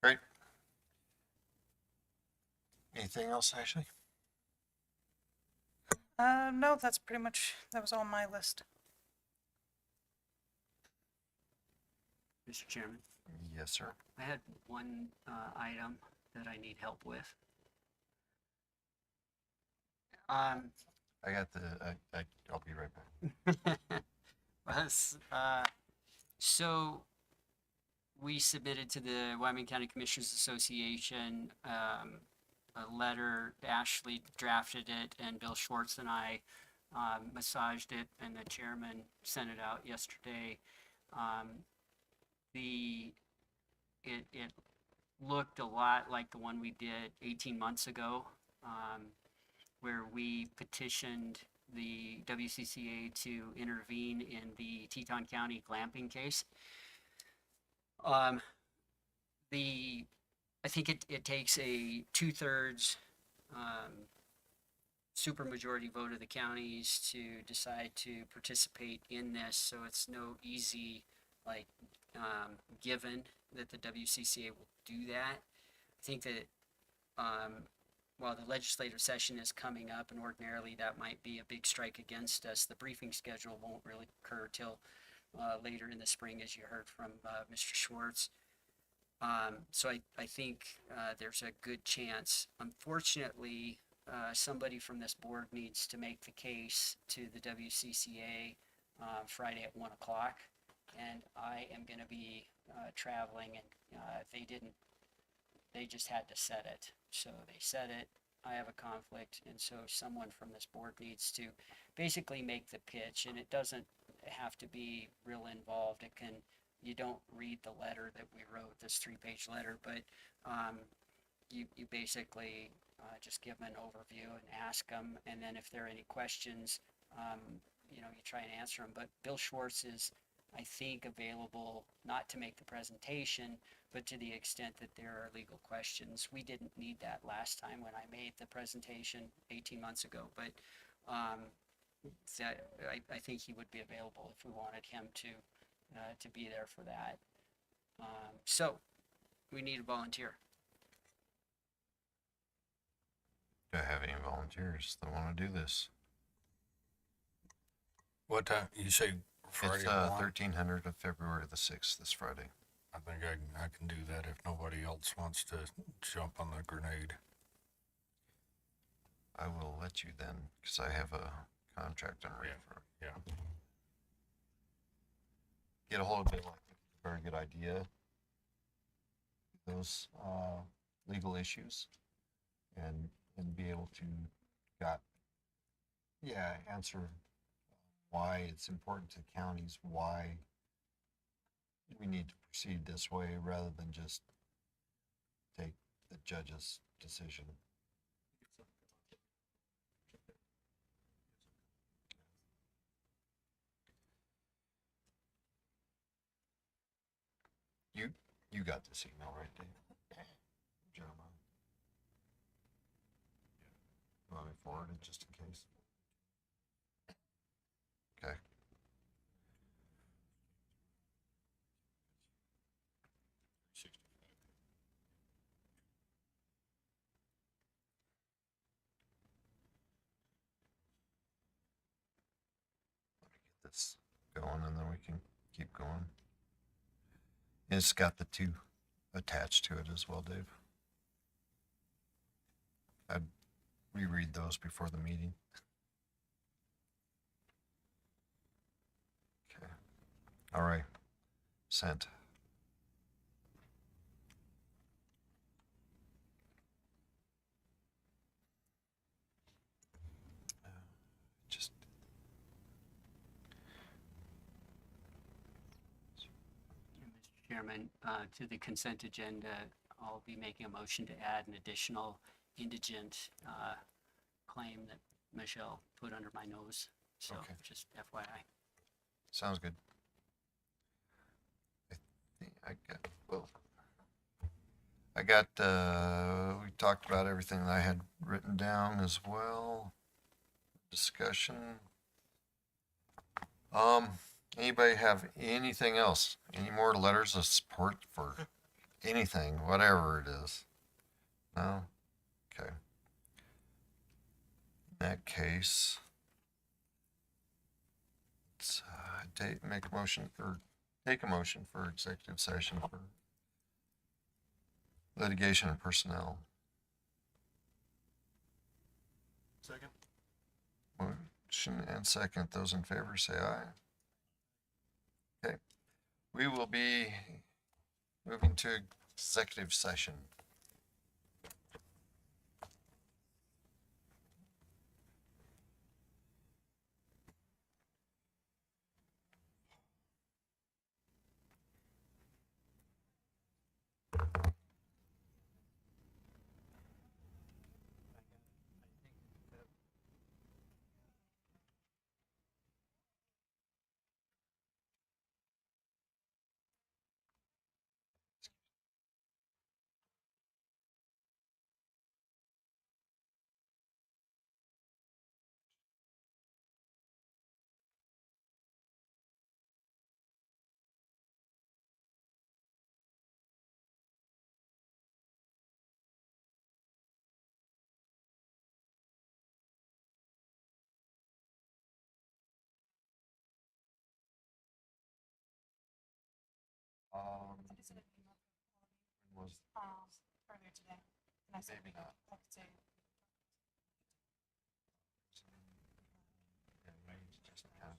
Great. Anything else, Ashley? no, that was on my list. Mr. Chairman, Yes, sir. I had one item that I need help with. I got I'll be right back. So we submitted to the Wyoming County Commissioners Association a letter. Ashley drafted it, and Bill Schwartz and I massaged it, and the chairman sent it out yesterday. It looked a lot like the one we did 18 months ago, where we petitioned the WCCA to intervene in the Teton County glamping case. I think it takes a 2/3 supermajority vote of the counties to decide to participate in this, so it's no easy, like, given that the WCCA will do that. I think that while the legislative session is coming up, and ordinarily that might be a big strike against us, the briefing schedule won't really occur till later in the spring, as you heard from Mr. Schwartz. So I think there's a good chance. Unfortunately, somebody from this board needs to make the case to the WCCA Friday at 1 o'clock, and I am going to be traveling, and they just had to set it. So they set it. I have a conflict, and so someone from this board needs to basically make the pitch, and it doesn't have to be real involved. You don't read the letter that we wrote, this 3-page letter, but you basically just give them an overview and ask them, and then if there are any questions, you try and answer them. But Bill Schwartz is, I think, available not to make the presentation, but to the extent that there are legal questions. We didn't need that last time when I made the presentation 18 months ago, but I think he would be available if we wanted him to be there for that. So we need a volunteer. Do I have any volunteers that want to do this? What time, you say Friday It's morning? 1300 of February the 6th, this Friday. I think I can do that if nobody else wants to jump on the grenade. I will let you then, because I have a contract I'm ready for. Yeah. Get a hold of Bill. I think it's a very good idea. Those legal issues and be able to answer why it's important to counties, why we need to proceed this way rather than just take the judge's decision. You got this email, right, Dave? Jeremiah? You want me to forward it just in case? Okay. Let me get this going and then we can keep going. It's got the two attached to it as well, Dave. I'd reread those before the meeting. Okay. All right. Sent. Just Mr. Chairman, to the consent agenda, I'll be making a motion to add an additional indigent claim that Michelle put under my nose. So Okay. just FYI. sounds good. I think we talked about everything that I had written down as well. Discussion. Anybody have anything else? Any more letters of support for anything, whatever it is? No? Okay. In that case, let's take a motion for executive session for litigation and personnel. Second? Motion and second. Those in favor say aye. Okay. We will be moving to executive session. Was Earlier today, and I said maybe not. I could say. Yeah, maybe just kind of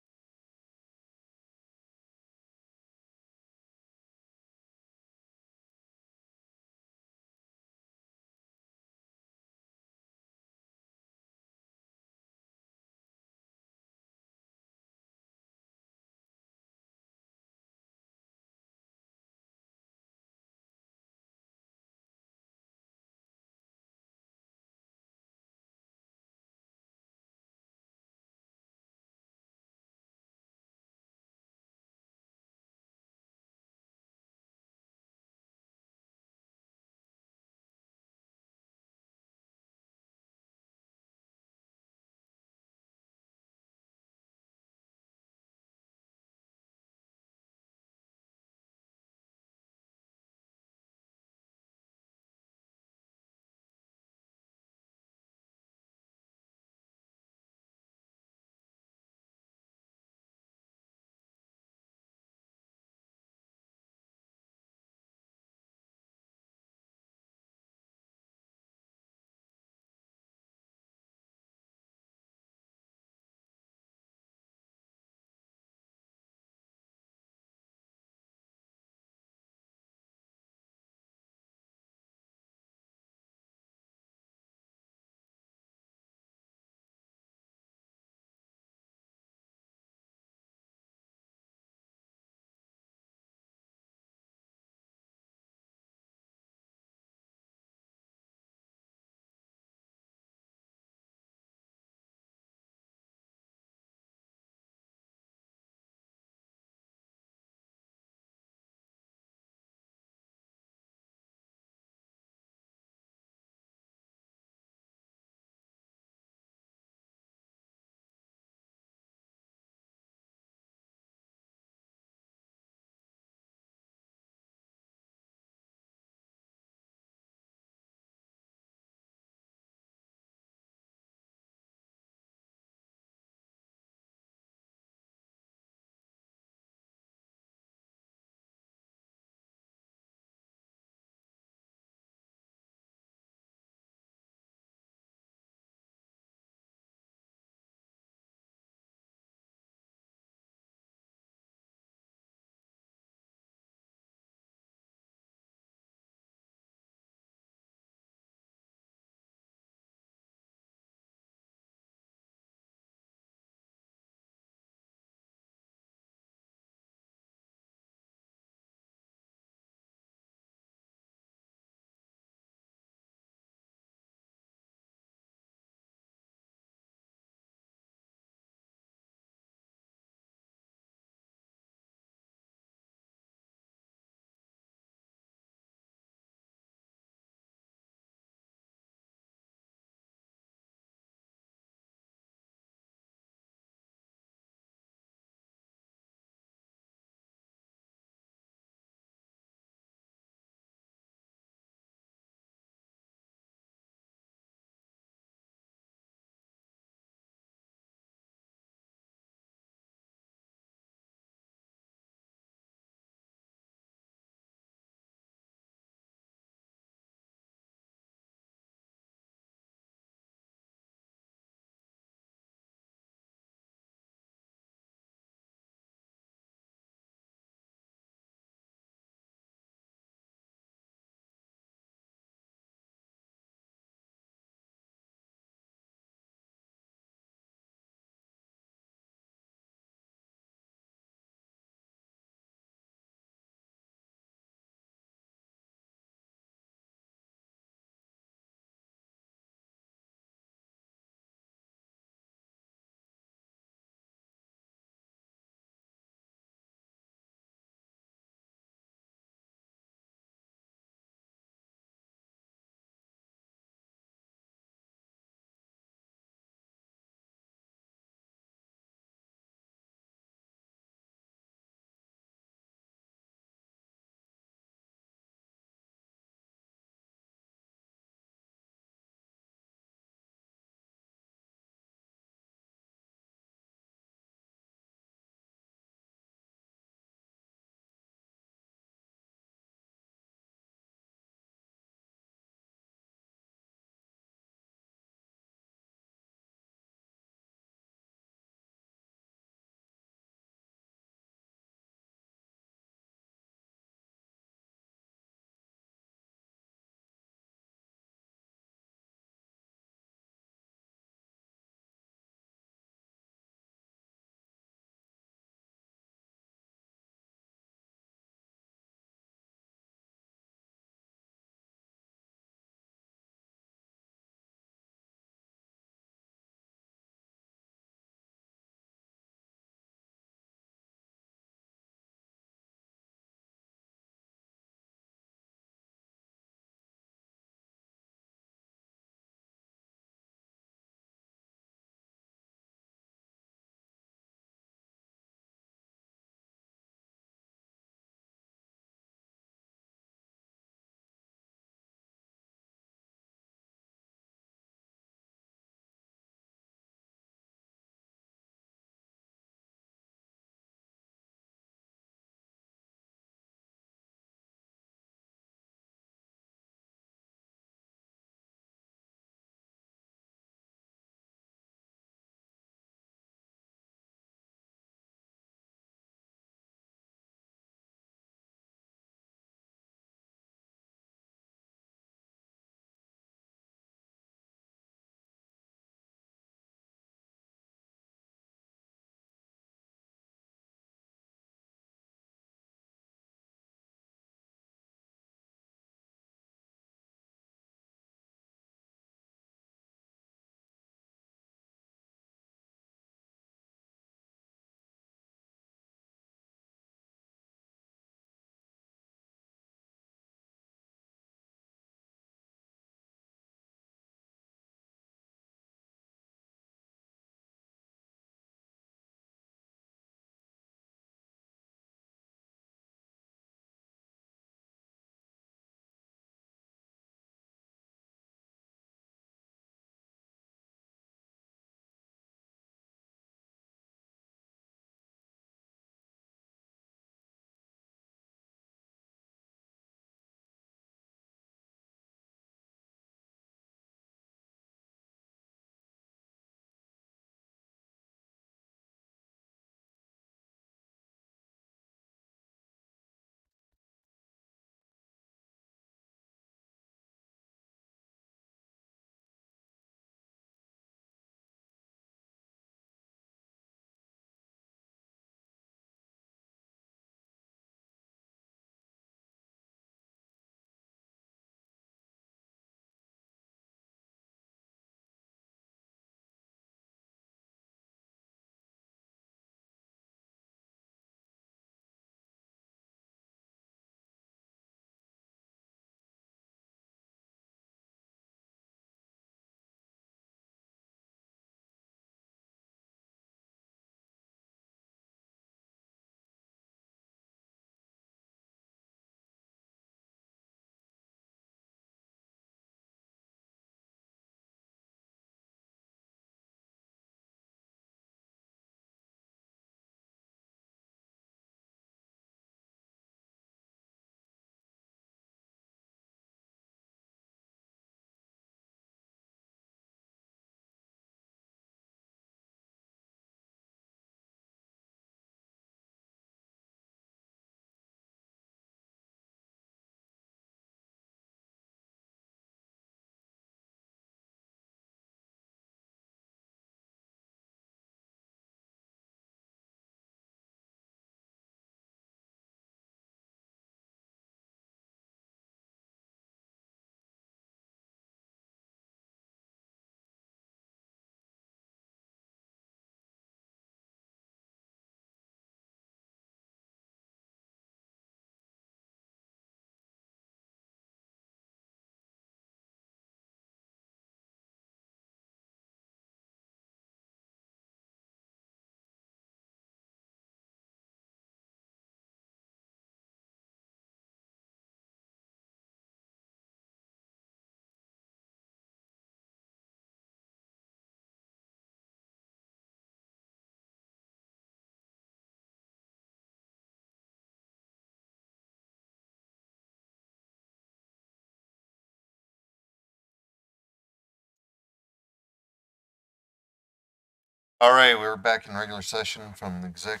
All right, we're back in regular session from the exec.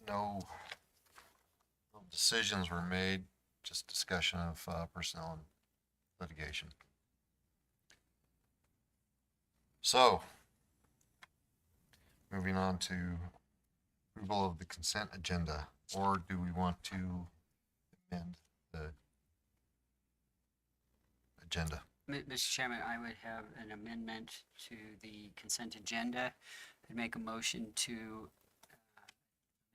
No decisions were made, just discussion of personnel and litigation. So, moving on to approval of the consent agenda, or do we want to amend the agenda? Mr. Chairman, I would have an amendment to the consent agenda. I'd make a motion to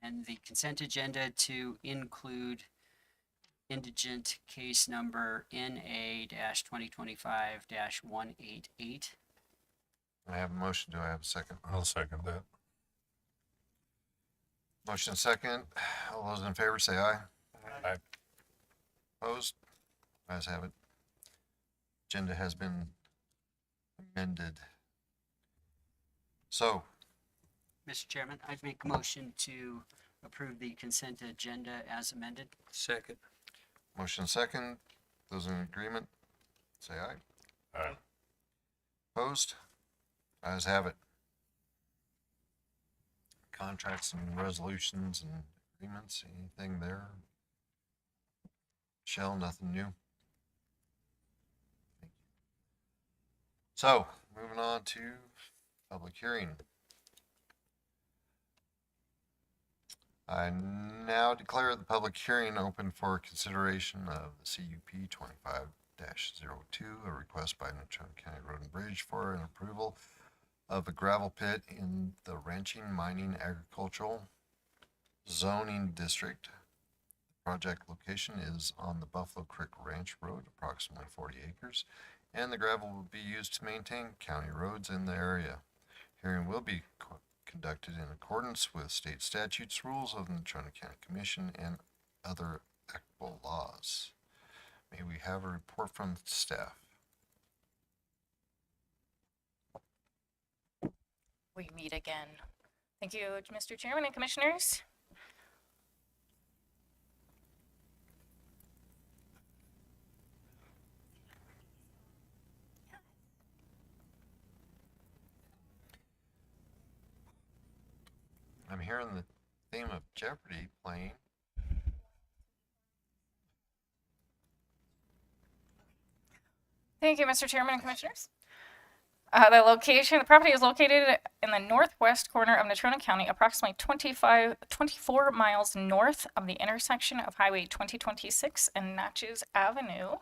amend the consent agenda to include indigent case number NA-2025-188. I have a motion. Do I have a second? I'll second that. Motion second. All those in favor say aye. Aye. Opposed? Ayes have it. Agenda has been amended. So, Mr. Chairman, I'd make a motion to approve the consent agenda as amended. Second. motion second. Those in agreement, say aye. Aye. Opposed? Ayes have it. Contracts and resolutions and agreements, anything there? Michelle, nothing new? Thank you. So, moving on to public hearing. I now declare the public hearing open for consideration of the CUP 25-02, a request by Natrona County Road and Bridge for an approval of a gravel pit in the ranching, mining, agricultural zoning district. The project location is on the Buffalo Creek Ranch Road, approximately 40 acres, and the gravel will be used to maintain county roads in the area. Hearing will be conducted in accordance with state statutes, rules of the Natrona County Commission, and other applicable laws. May we have a report from staff? We meet again. Thank you, Mr. Chairman and Commissioners. I'm hearing the theme of Jeopardy playing. Thank you, Mr. Chairman and Commissioners. The property is located in the northwest corner of Natrona County, approximately 24 miles north of the intersection of Highway 2026 and Natchez Avenue.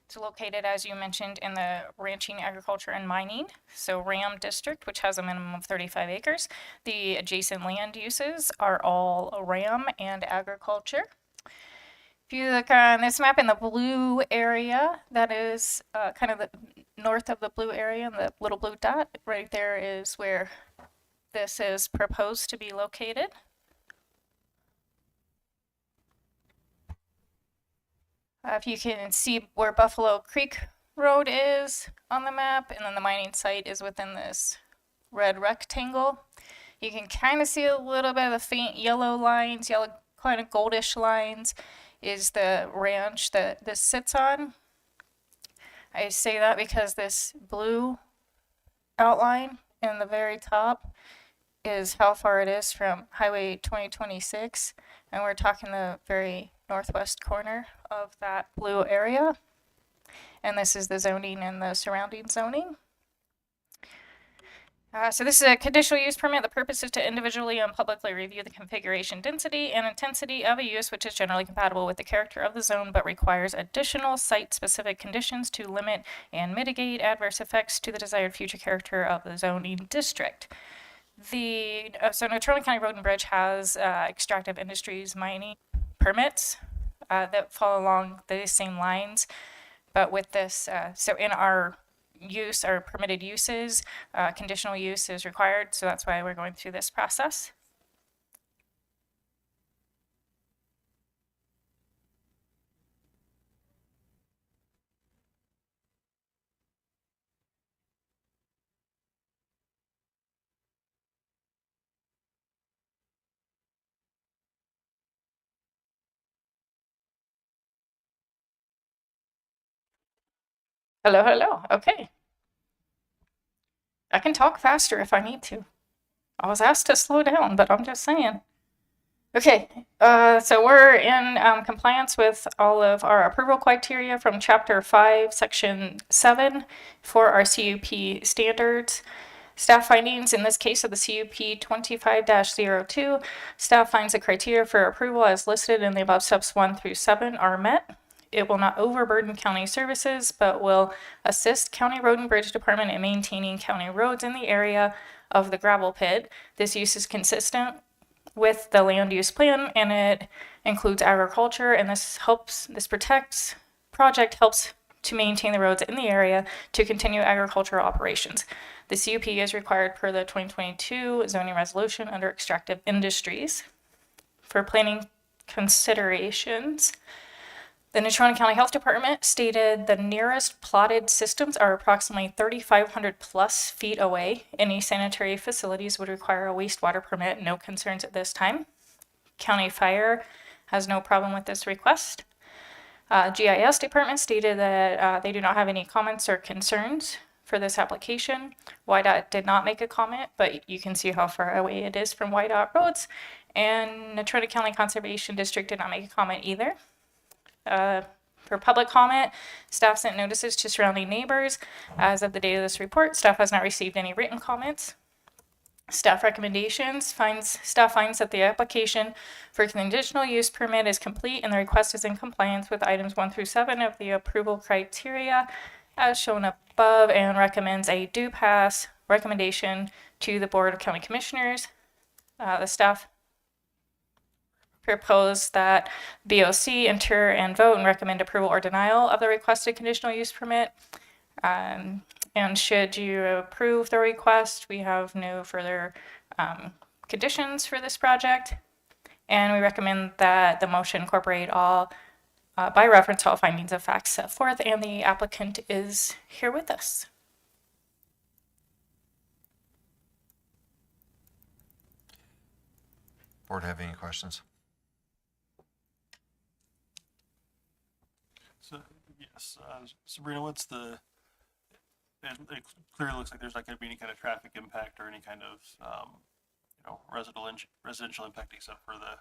It's located, as you mentioned, in the ranching, agriculture, and mining, so RAM district, which has a minimum of 35 acres. The adjacent land uses are all RAM and agriculture. If you look on this map in the blue area, that is kind of the north of the blue area, and the little blue dot right there is where this is proposed to be located. If you can see where Buffalo Creek Road is on the map, and then the mining site is within this red rectangle. You can kind of see a little bit of the faint yellow lines, yellow kind of goldish lines is the ranch that this sits on. I say that because this blue outline in the very top is how far it is from Highway 2026, and we're talking the very northwest corner of that blue area, and this is the zoning and the surrounding zoning. So this is a conditional use permit. The purpose is to individually and publicly review the configuration, density, and intensity of a use which is generally compatible with the character of the zone but requires additional site-specific conditions to limit and mitigate adverse effects to the desired future character of the zoning district. So Natrona County Road and Bridge has extractive industries mining permits that fall along the same lines, but with this, so in our permitted uses, conditional use is required, so that's why we're going through this process. Hello, hello. Okay. I can talk faster if I need to. I was asked to slow down, but I'm just saying. Okay, so we're in compliance with all of our approval criteria from Chapter 5, Section 7 for our CUP standards. Staff findings, in this case of the CUP 25-02, staff finds the criteria for approval as listed in the above steps 1 through 7 are met. It will not overburden county services, but will assist County Road and Bridge Department in maintaining county roads in the area of the gravel pit. This use is consistent with the land use plan, and it includes agriculture, and this project helps to maintain the roads in the area to continue agricultural operations. The CUP is required per the 2022 zoning resolution under extractive industries. For planning considerations, the Natrona County Health Department stated the nearest plotted systems are approximately 3,500 plus feet away. Any sanitary facilities would require a wastewater permit. No concerns at this time. County Fire has no problem with this request. GIS Department stated that they do not have any comments or concerns for this application. YDOT did not make a comment, but you can see how far away it is from YDOT roads. And Natrona County Conservation District did not make a comment either. For public comment, staff sent notices to surrounding neighbors. As of the date of this report, staff has not received any written comments. Staff recommendations staff finds that the application for conditional use permit is complete and the request is in compliance with items 1 through 7 of the approval criteria as shown above, and recommends a do pass recommendation to the Board of County Commissioners. The staff propose that BOC enter and vote and recommend approval or denial of the requested conditional use permit. And should you approve the request, we have no further conditions for this project. And we recommend that the motion incorporate all, by reference, all findings of facts set forth, and the applicant is here with us. Board have any questions? So, yes, Sabrina, what's the, it clearly looks like there's not gonna be any kind of traffic impact or any kind of, residential impact except for the,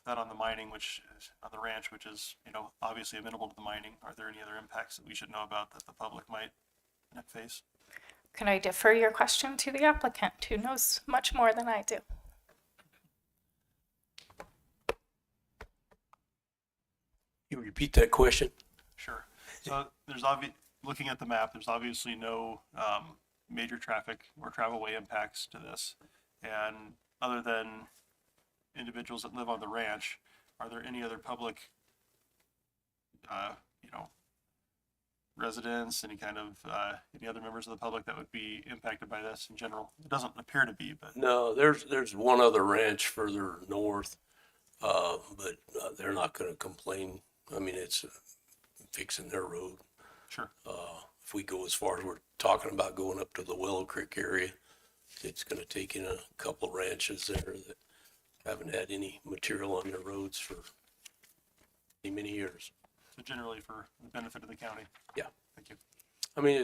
that on the mining, which is, on the ranch, which is, obviously amenable to the mining. Are there any other impacts that we should know about that the public might face? Can I defer your question to the applicant, who knows much more than I do? You repeat that question? Sure. So there's looking at the map, there's obviously no major traffic or travelway impacts to this. And other than individuals that live on the ranch, are there any other public, residents, any kind of, any other members of the public that would be impacted by this in general? It doesn't appear to be, but. No, there's one other ranch further north, but they're not gonna complain. I mean, it's fixing their road. Sure. If we go as far as we're talking about going up to the Willow Creek area, it's gonna take in a couple ranches there that haven't had any material on their roads for many years. So generally for the benefit of the county. Yeah. Thank you. I mean,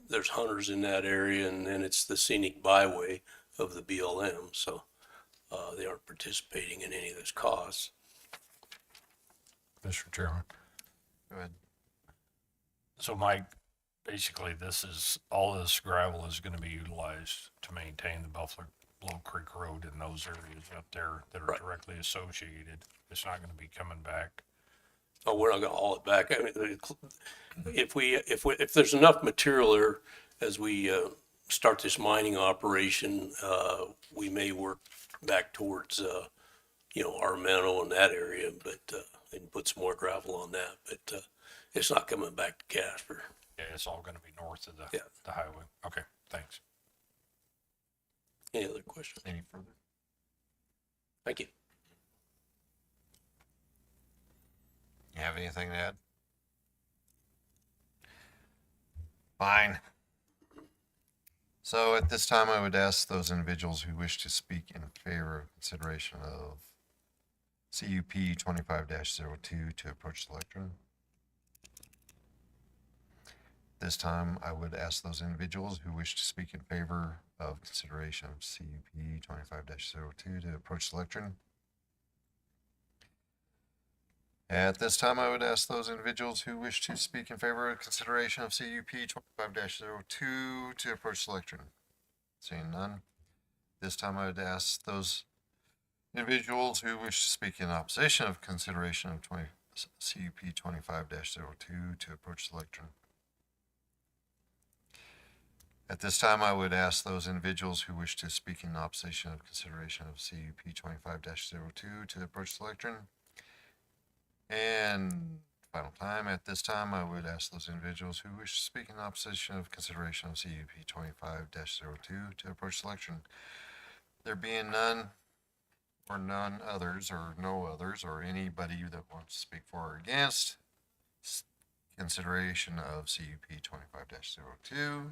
there's hunters in that area, and then it's the scenic byway of the BLM, so they aren't participating in any of those costs. Mr. Chairman. Go ahead. So Mike, basically all this gravel is gonna be utilized to maintain the Buffalo Creek Road in those areas up there that are Right. directly associated. It's not gonna be coming back. Oh, we're not gonna haul it back. I mean, if there's enough material there as we start this mining operation, we may work back towards, Armeno in that area, but, and put some more gravel on that, but, it's not coming back to Casper. Yeah, it's all gonna be north of Yeah. the highway. Okay, thanks. Any other questions? Any further? Thank you. You have anything to add? Fine. So at this time, I would ask those individuals who wish to speak in favor of consideration of CUP 25-02 to approach the lectern. this time, I would ask those individuals who wish to speak in favor of consideration of CUP 25-02 to approach the lectern. At this time, I would ask those individuals who wish to speak in favor of consideration of CUP 25-02 to approach the lectern. Seeing none. This time, I would ask those individuals who wish to speak in opposition of consideration of CUP 25-02 to approach the lectern. At this time, I would ask those individuals who wish to speak in opposition of consideration of CUP 25-02 to approach the lectern. And final time, at this time, I would ask those individuals who wish to speak in opposition of consideration of CUP 25-02 to approach the lectern. There being none, or none others, or no others, or anybody that wants to speak for or against consideration of CUP 25-02,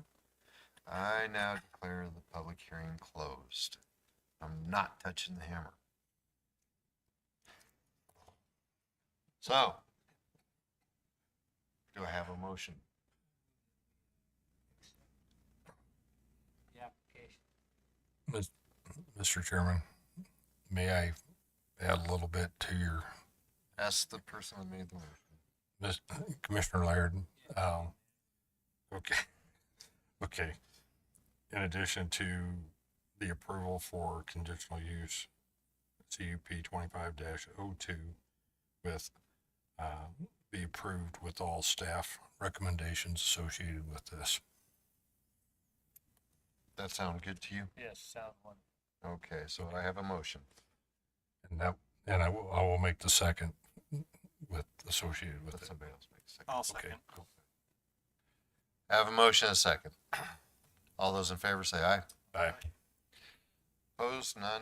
I now declare the public hearing closed. I'm not touching the hammer. So, do I have a motion? The application. Mr. Chairman, may I add a little bit to your, Ask the person that made the motion. Commissioner Laird? Okay. In addition to the approval for conditional use CUP 25-02 with, be approved with all staff recommendations associated with this. That sound good to you? Yes, sound one. Okay, so I have a motion. And I will make the second with associated with Let it. somebody else make a second. I'll Okay, second. cool. I have a motion and a second. All those in favor say aye. Aye. Opposed? None?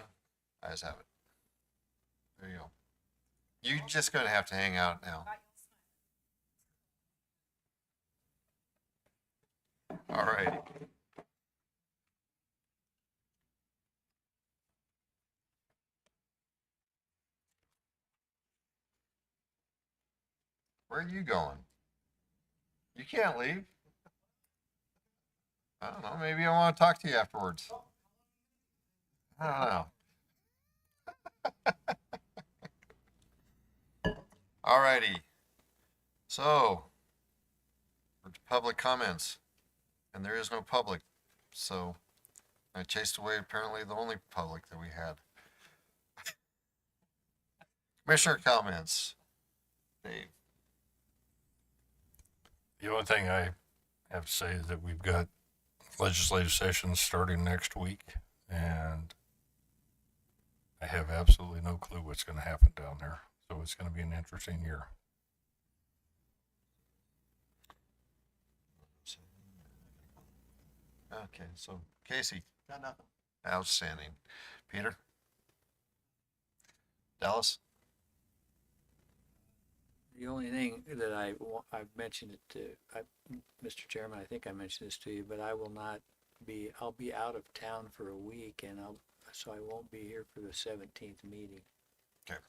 Ayes have it. There you go. You're just gonna have to hang out now. All right. Where are you going? You can't leave. I don't know. Maybe I want to talk to you afterwards. I don't know. Alrighty. So, for public comments, and there is no public, so I chased away apparently the only public that we had. Commissioner comments. Dave. The only thing I have to say is that we've got legislative sessions starting next week, and I have absolutely no clue what's going to happen down there. So it's going to be an interesting year. Okay, so Casey, Got nothing. outstanding. Peter? Dallas? The only thing that I've mentioned it to, Mr. Chairman, I think I mentioned this to you, but I will not be, I'll be out of town for a week and so I won't be here for the 17th meeting. Okay.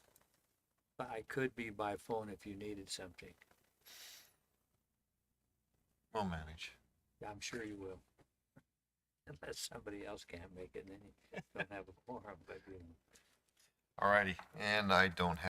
But I could be by phone if you needed something. We'll manage. I'm sure you will. Unless somebody else can't make it, then you don't have a quorum, but you know. Alrighty, and I don't have